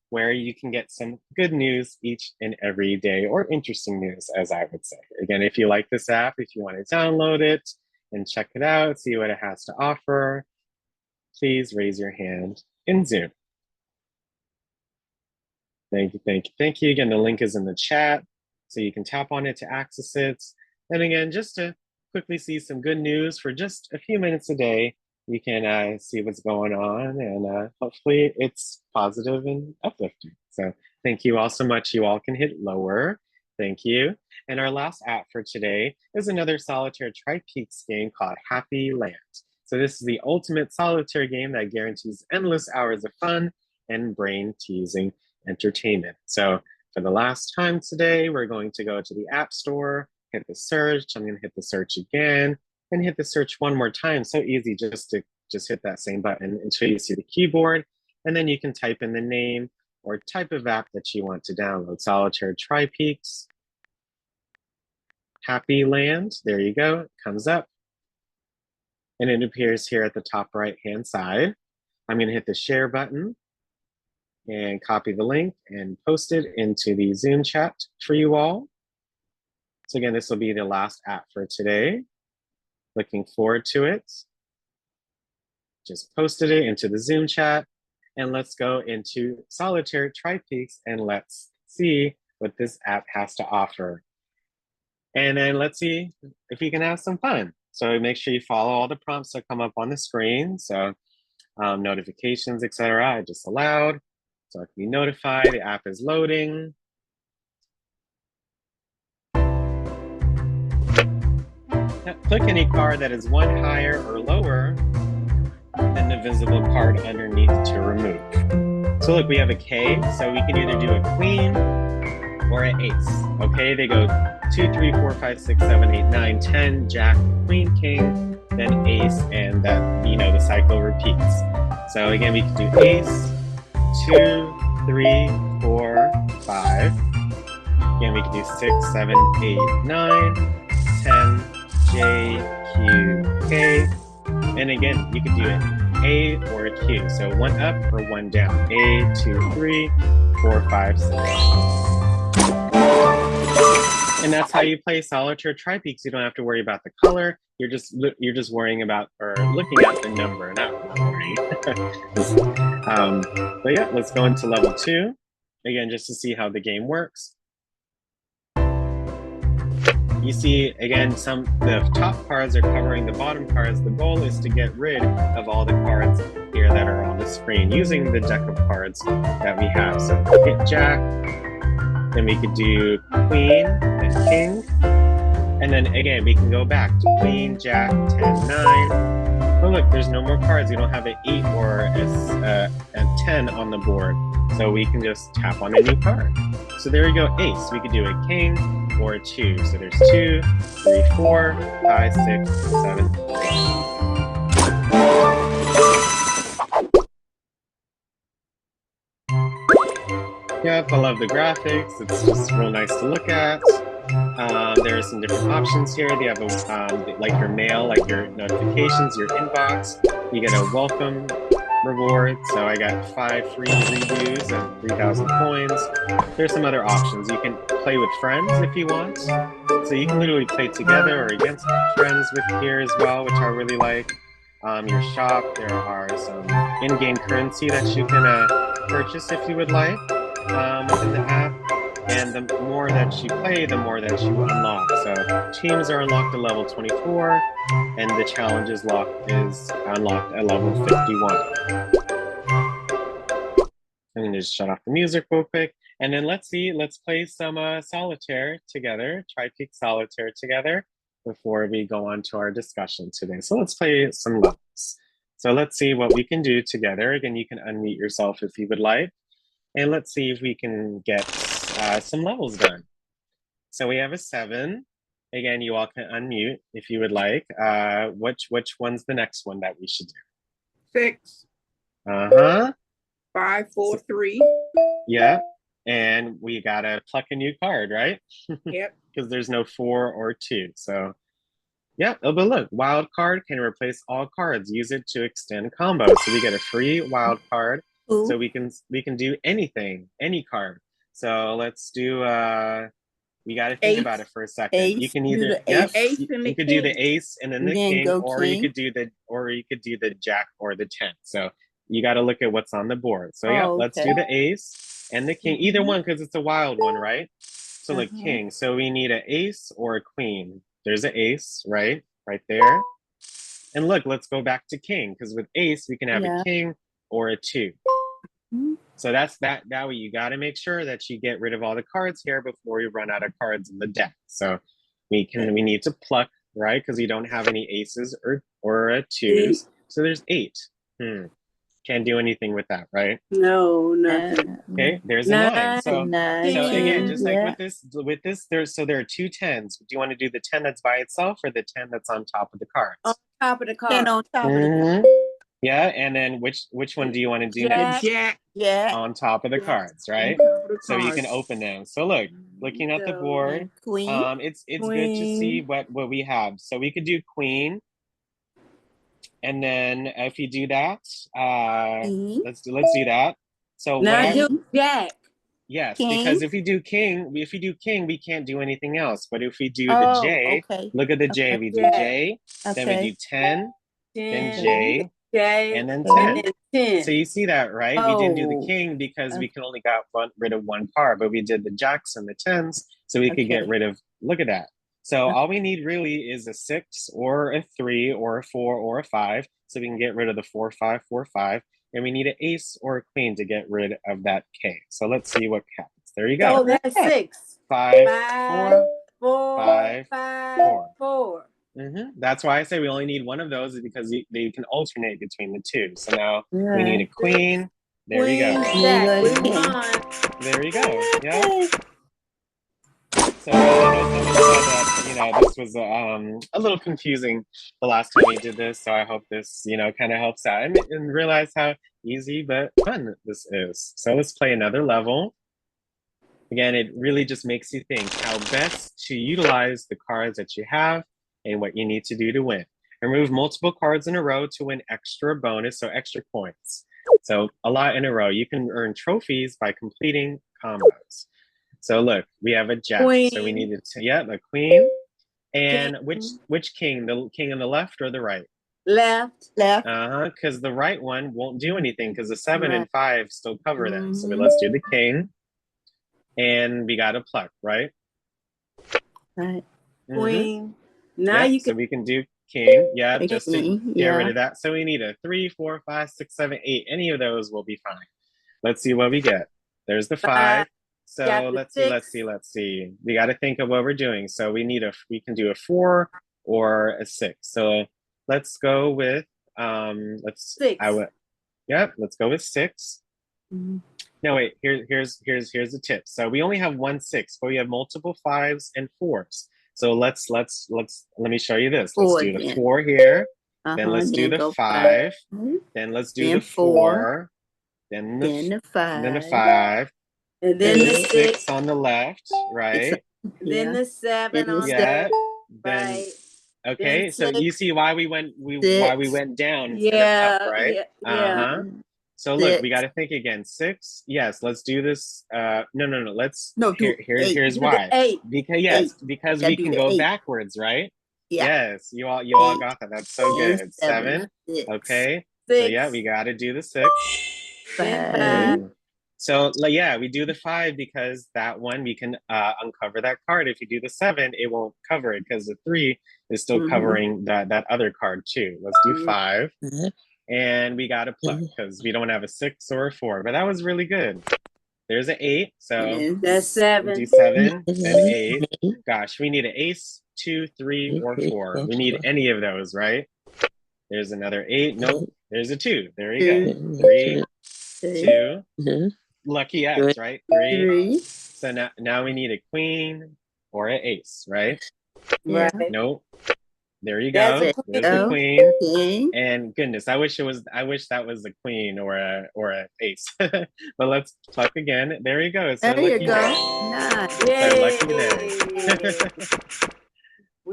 where you can get some good news each and every day, or interesting news, as I would say. Again, if you like this app, if you want to download it and check it out, see what it has to offer, please raise your hand in Zoom. Thank you, thank you, thank you. Again, the link is in the chat, so you can tap on it to access it. And again, just to quickly see some good news for just a few minutes a day, you can see what's going on, and hopefully it's positive and uplifting. So thank you all so much. You all can hit lower. Thank you. And our last app for today is another solitaire tri-peaks game called Happy Land. So this is the ultimate solitaire game that guarantees endless hours of fun and brain-teasing entertainment. So for the last time today, we're going to go to the App Store, hit the search. I'm going to hit the search again and hit the search one more time. So easy just to hit that same button until you see the keyboard. And then you can type in the name or type of app that you want to download. Solitaire tri-peaks, Happy Land. There you go. It comes up. And it appears here at the top right-hand side. I'm going to hit the share button and copy the link and post it into the Zoom chat for you all. So again, this will be the last app for today. Looking forward to it. Just posted it into the Zoom chat, and let's go into Solitaire tri-peaks and let's see what this app has to offer. And then let's see if we can have some fun. So make sure you follow all the prompts that come up on the screen. So notifications, etc. I just allowed, so I can be notified. The app is loading. Click any card that is 1 higher or lower than the visible card underneath to remove. So look, we have a K, so we can either do a queen or an ace. Okay, they go 2, 3, 4, 5, 6, 7, 8, 9, 10, jack, queen, king, then ace, and that, the cycle repeats. So again, we can do ace, 2, 3, 4, 5. Again, we can do 6, 7, 8, 9, 10, J, Q, K. And again, you could do it A or a Q. So 1 up or 1 down. A, 2, 3, 4, 5, 6. And that's how you play Solitaire tri-peaks. You don't have to worry about the color. You're just worrying about, or looking at the number, not worrying. But yeah, let's go into level 2. Again, just to see how the game works. You see, again, the top cards are covering the bottom cards. The goal is to get rid of all the cards here that are on the screen using the deck of cards that we have. So hit jack, then we could do queen and king. And then again, we can go back to queen, jack, 10, 9. Oh look, there's no more cards. We don't have an 8 or a 10 on the board. So we can just tap on a new card. So there we go, ace. We could do a king or a 2. So there's 2, 3, 4, 5, 6, 7, 8. Yep, I love the graphics. It's just real nice to look at. There are some different options here. They have like your mail, like your notifications, your inbox. You get a welcome reward. So I got 5 free redos of 3,000 coins. There's some other options. You can play with friends if you want. So you can literally play together or against friends with here as well, which I really like. Your shop, there are some in-game currency that you can purchase if you would like within the app. And the more that you play, the more that you unlock. So teams are unlocked at level 24, and the challenge is unlocked at level 51. I'm gonna just shut off the music real quick. And then let's play some solitaire together, Tri-Peak Solitaire together before we go on to our discussion today. So let's play some levels. So let's see what we can do together. Again, you can unmute yourself if you would like. And let's see if we can get some levels done. So we have a 7. Again, you all can unmute if you would like. Which one's the next one that we should do? 6. 5, 4, 3. Yeah. And we gotta pluck a new card, right? Yep. Because there's no 4 or 2. So yeah, oh, but look, wild card can replace all cards. Use it to extend combos. So we get a free wild card. Ooh. So we can do anything, any card. So let's do we got to think Ace. about it for a second. Ace. You can Do either the yep, ace you, and the you could do the king. ace and then the Then king, go or you king. could do the jack or the 10. So you got to look at what's on the board. So yeah, let's do okay. the ace and the king. Either one, because it's a wild one, right? So like Mhm. king. So we need an ace or a queen. There's an ace, right there. And look, let's go back to king, because with ace we can have Yeah. a king or a 2. Mhm. So that's that way. You got to make sure that you get rid of all the cards here before you run out of cards in the deck. So we need to pluck, right? Because you don't have any aces or 2s. So there's 8. Can't do anything with that, right? No, nothing. Okay, there's a 9. So again, just like Yeah. with this, there are 2 10s. Do you want to do the 10 that's by itself or the 10 that's on top of the cards? On top of the card. And on top of the Mhm. Yeah, and then which one do you want to do next? Jack. yeah, On top of the Yes. cards, right? On top of the So you can cards. open them. So look, looking at the So, board, queen. it's good to see what we have. So we could do queen, and then if you do that, King. let's do that. So now what I, do Jack. yes, King. because if we do king, we can't do anything else. But if we do the Oh, J, okay. look at the J. Okay. We do Yeah. J, then we Okay. do 10, then 10, J, J, and then Okay. 10. and then 10. So you see that, right? We didn't do the Oh. king because we can only got rid of 1 card, but we did the jacks and the 10s, so we could get Okay. rid of, look at that. So all we need really is a 6 or a 3 or a 4 or a 5, so we can get rid of the 4, 5, 4, 5, and we need an ace or a queen to get rid of that K. So let's see what happens. There you So go. that's 6. 5, 5, 4. 4, 5, 5, 4. That's why I say we only need one of those, is because they can alternate between the 2. So now we need a queen. There you go. Queen, Jack. Queen. We're on. There you go. Yeah. So I know someone said that, this was a little confusing the last time we did this. So I hope this, kind of helps out and realize how easy but fun this is. So let's play another level. Again, it really just makes you think how best to utilize the cards that you have and what you need to do to win. Remove multiple cards in a row to win extra bonus, so extra points. So a lot in a row. You can earn trophies by completing combos. So look, we have a jack. Queen. So we need to, the queen. And King. which king? The king on the left or the right? Left. Left. Because the right one won't do anything because the 7 and Right. 5 still cover them. So Mhm. let's do the king. And we got a pluck, right? Right. Mhm. Queen. Now Yep, you so can. we can do king. Yeah, Take just to king, get rid yeah. of that. So we need a 3, 4, 5, 6, 7, 8. Any of those will be fine. Let's see what we get. There's the 5. So got the let's 6. see. We got to think of what we're doing. So we can do a 4 or a 6. So let's go with 6. let's go with 6. Mhm. No, wait, here's the tip. So we only have 1 6, but we have multiple 5s and 4s. So let me show you this. Let's 4 do the again. 4 here. Then let's do the go 5. Mhm. Then let's do Then the 4. 4. Then the Then the 5. then the 5. And Then then the the 6. 6 on the left, right? Then Yeah. the 7 Then the on Yeah. the Then right. Okay, so you six. see why we Six. went down instead of up, Yeah, right? yeah, yeah. Uh-huh. So look, we got Six. to think again. 6. Yes, let's do this. No. Let's No, do eight. here's Do the why. eight. Because Eight. because Gotta we do can the go 8. backwards, right? Yeah. Yes, you all 8 got that. That's so and good. 7. 7. 6. Okay. So yeah, 6. we got to do the 6. Then 5. Mm. So yeah, we do the 5 because that one we can uncover that card. If you do the 7, it won't cover it because the 3 is still covering that other card too. Let's do 5. And we got to pluck because we don't have a 6 or a 4, but that was really good. There's an 8, so That's do 7. 7, then 8. Gosh, we need an ace, 2, 3, or 4. We need any of those, right? There's another 8. Nope. There's a 2. There you go. 3, 2. Lucky X, right? 3. 3. So now we need a queen or an ace, right? Right. Nope. There you That's go. it. There's the queen. King. And goodness, I wish that was a queen or a ace. But let's pluck again. There you go. So There you lucky go. there. 9. So lucky there.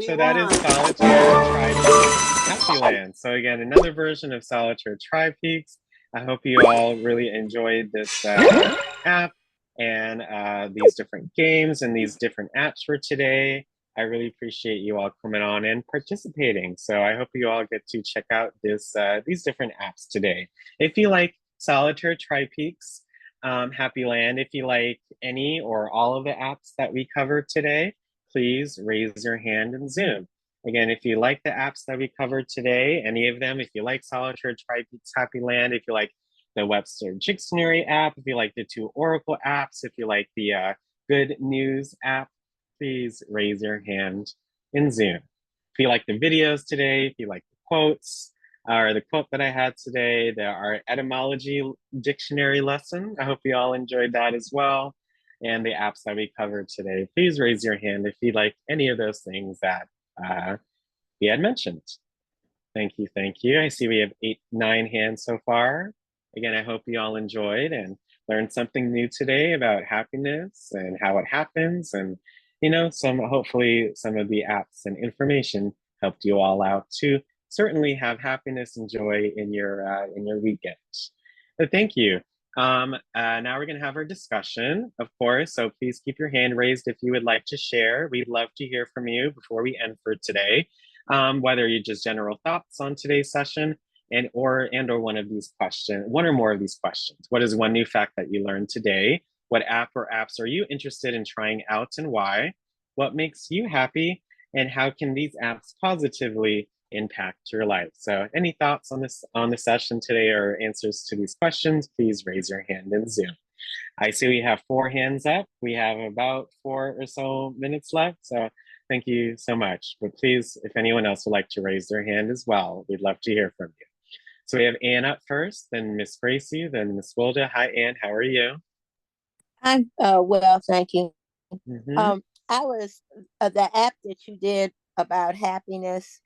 So that is Solitaire Tri-Peaks Happy Land. So again, another version of Solitaire Tri-Peaks. I hope you all really enjoyed this app and these different games and these different apps for today. I really appreciate you all coming on and participating. So I hope you all get to check out these different apps today. If you like Solitaire Tri-Peaks Happy Land, if you like any or all of the apps that we covered today, please raise your hand in Zoom. Again, if you like the apps that we covered today, any of them, if you like Solitaire Tri-Peaks Happy Land, if you like the Webster Dictionary app, if you like the 2 Oracle apps, if you like the Good News app, please raise your hand in Zoom. If you like the videos today, if you like the quotes, or the quote that I had today, our etymology dictionary lesson, I hope you all enjoyed that as well. And the apps that we covered today, please raise your hand if you like any of those things that we had mentioned. Thank you, thank you. I see we have 9 hands so far. Again, I hope you all enjoyed and learned something new today about happiness and how it happens. And, hopefully some of the apps and information helped you all out to certainly have happiness and joy in your weekend. But thank you. Now we're going to have our discussion, of course. So please keep your hand raised if you would like to share. We'd love to hear from you before we end for today. Whether you just general thoughts on today's session or one or more of these questions. What is one new fact that you learned today? What app or apps are you interested in trying out and why? What makes you happy? And how can these apps positively impact your life? So any thoughts on the session today or answers to these questions, please raise your hand in Zoom. I see we have 4 hands up. We have about 4 or so minutes left. So thank you so much. But please, if anyone else would like to raise their hand as well, we'd love to hear from you. So we have Anne up first, then Miss Gracie, then Miss Wilda. Hi, Anne. How are you? I'm well, thank you. Mm-hmm. I was the app that you did about happiness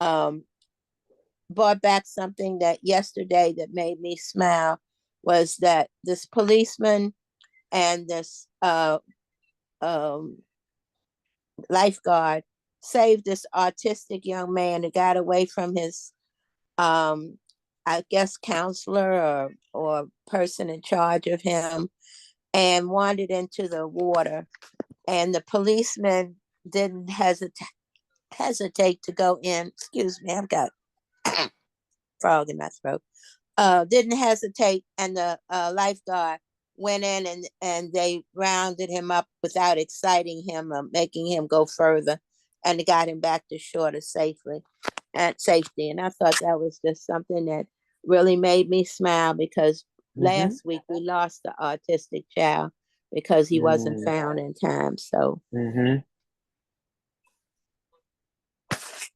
brought back something that yesterday that made me smile was that this policeman and this lifeguard saved this autistic young man who got away from his I guess counselor or person in charge of him and wandered into the water. And the policeman didn't hesitate to go in. Excuse me, I've got frog in my throat. Didn't hesitate, and the lifeguard went in and they rounded him up without exciting him or making him go further, and got him back to shore to safety. And I thought that was just something that really made me smile because last week we lost the autistic child because he wasn't found in time. So,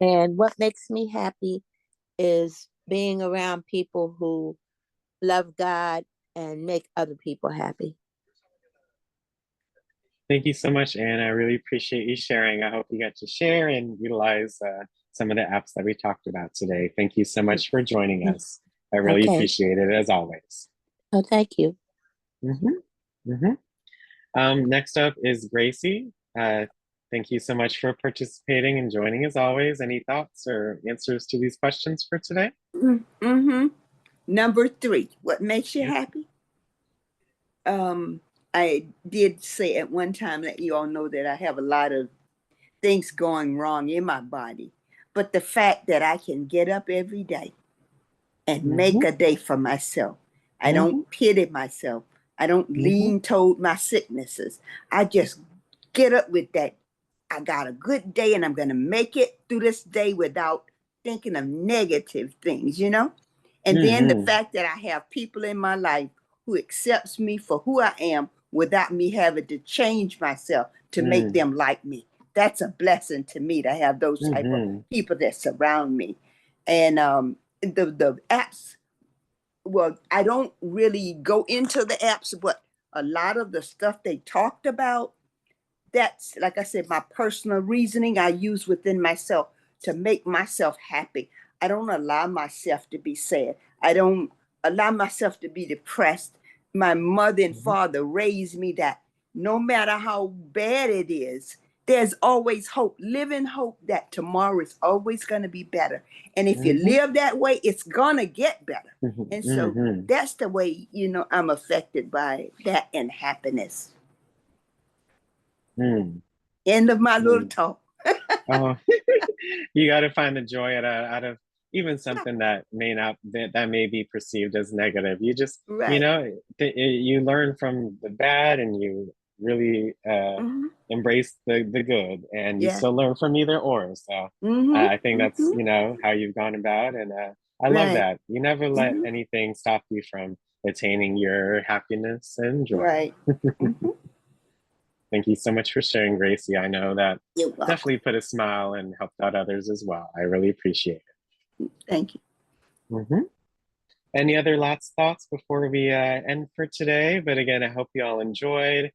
and what makes me happy is being around people who love God and make other people happy. Thank you so much, Anne. I really appreciate you sharing. I hope you got to share and utilize some of the apps that we talked about today. Thank you so much for joining us. I really appreciate it, as always. Oh, thank you. Next up is Gracie. Thank you so much for participating and joining as always. Any thoughts or answers to these questions for today? Mm-hmm. Number 3, what makes you Yeah. happy? I did say at one time, that you all know that I have a lot of things going wrong in my body. But the fact that I can get up every day and make a day for myself. I don't pity myself. I don't lean toward my sicknesses. I just get up with that. I got a good day and I'm going to make it through this day without thinking of negative things, you know? And then the fact that I have people in my life who accepts me for who I am without me having to change myself to make them like me. That's a blessing to me to have those type of people that surround me. And the apps, well, I don't really go into the apps, but a lot of the stuff they talked about, that's, like I said, my personal reasoning I use within myself to make myself happy. I don't allow myself to be sad. I don't allow myself to be depressed. My mother and father raised me that no matter how bad it is, there's always hope. Live in hope that tomorrow is always going to be better. And if you live that way, it's going to get better. And so that's the way, you know, I'm affected by that and happiness. End of my little talk. Oh, you got to find the joy out of even something that may be perceived as negative. You just, you know, you learn from the bad and you really embrace the good, and you still learn from either or. So I think that's, you know, how you've gone about. And I love that. You never let anything stop you from attaining your happiness and joy. Right. Thank you so much for sharing, Gracie. I know that definitely put a smile and helped out others as well. I really appreciate it. Thank you. Any other last thoughts before we end for today? But again, I hope you all enjoyed.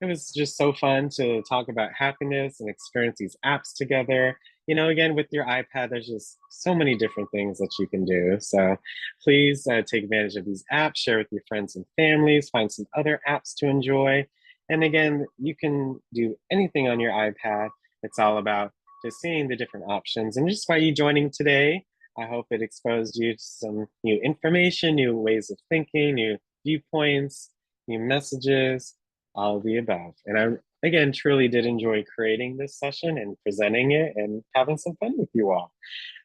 It was just so fun to talk about happiness and experience these apps together. You know, again, with your iPad, there's just so many different things that you can do. So please take advantage of these apps, share with your friends and families, find some other apps to enjoy. And again, you can do anything on your iPad. It's all about just seeing the different options. And just by you joining today, I hope it exposed you to some new information, new ways of thinking, new viewpoints, new messages, all of the above. And I, again, truly did enjoy creating this session and presenting it and having some fun with you all.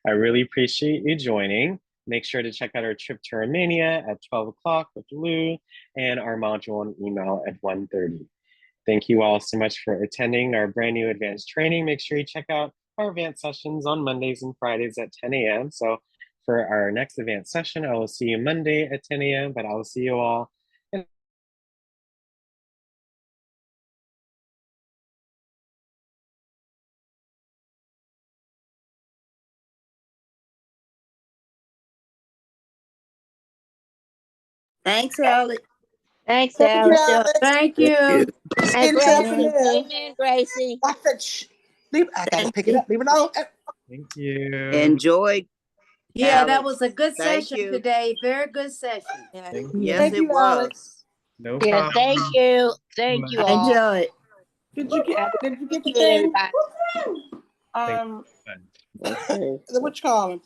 I really appreciate you joining. Make sure to check out our trip to Romania at 12 o'clock with Lou and our module and email at 1:30. Thank you all so much for attending our brand new advanced training. Make sure you check out our advanced sessions on Mondays and Fridays at 10 a.m. So for our next advanced session, I will see you Monday at 10 a.m., but I will see you all Thanks, Alex. Thanks, Thank you, Alex. Alex. Thank you. And Good Gracie. afternoon. Amen, Gracie. I said, shh. I gotta pick it up. Leave it alone. Thank you. Enjoy. Yeah, that Alex. was a good Thank session you. today. Very good session. Thank Yes, Thank it you, Alex. was. No Yeah, problem. thank you. Thank you all. Enjoy it. Did you get Thank the you, thing? everybody. Thank you. What you call him?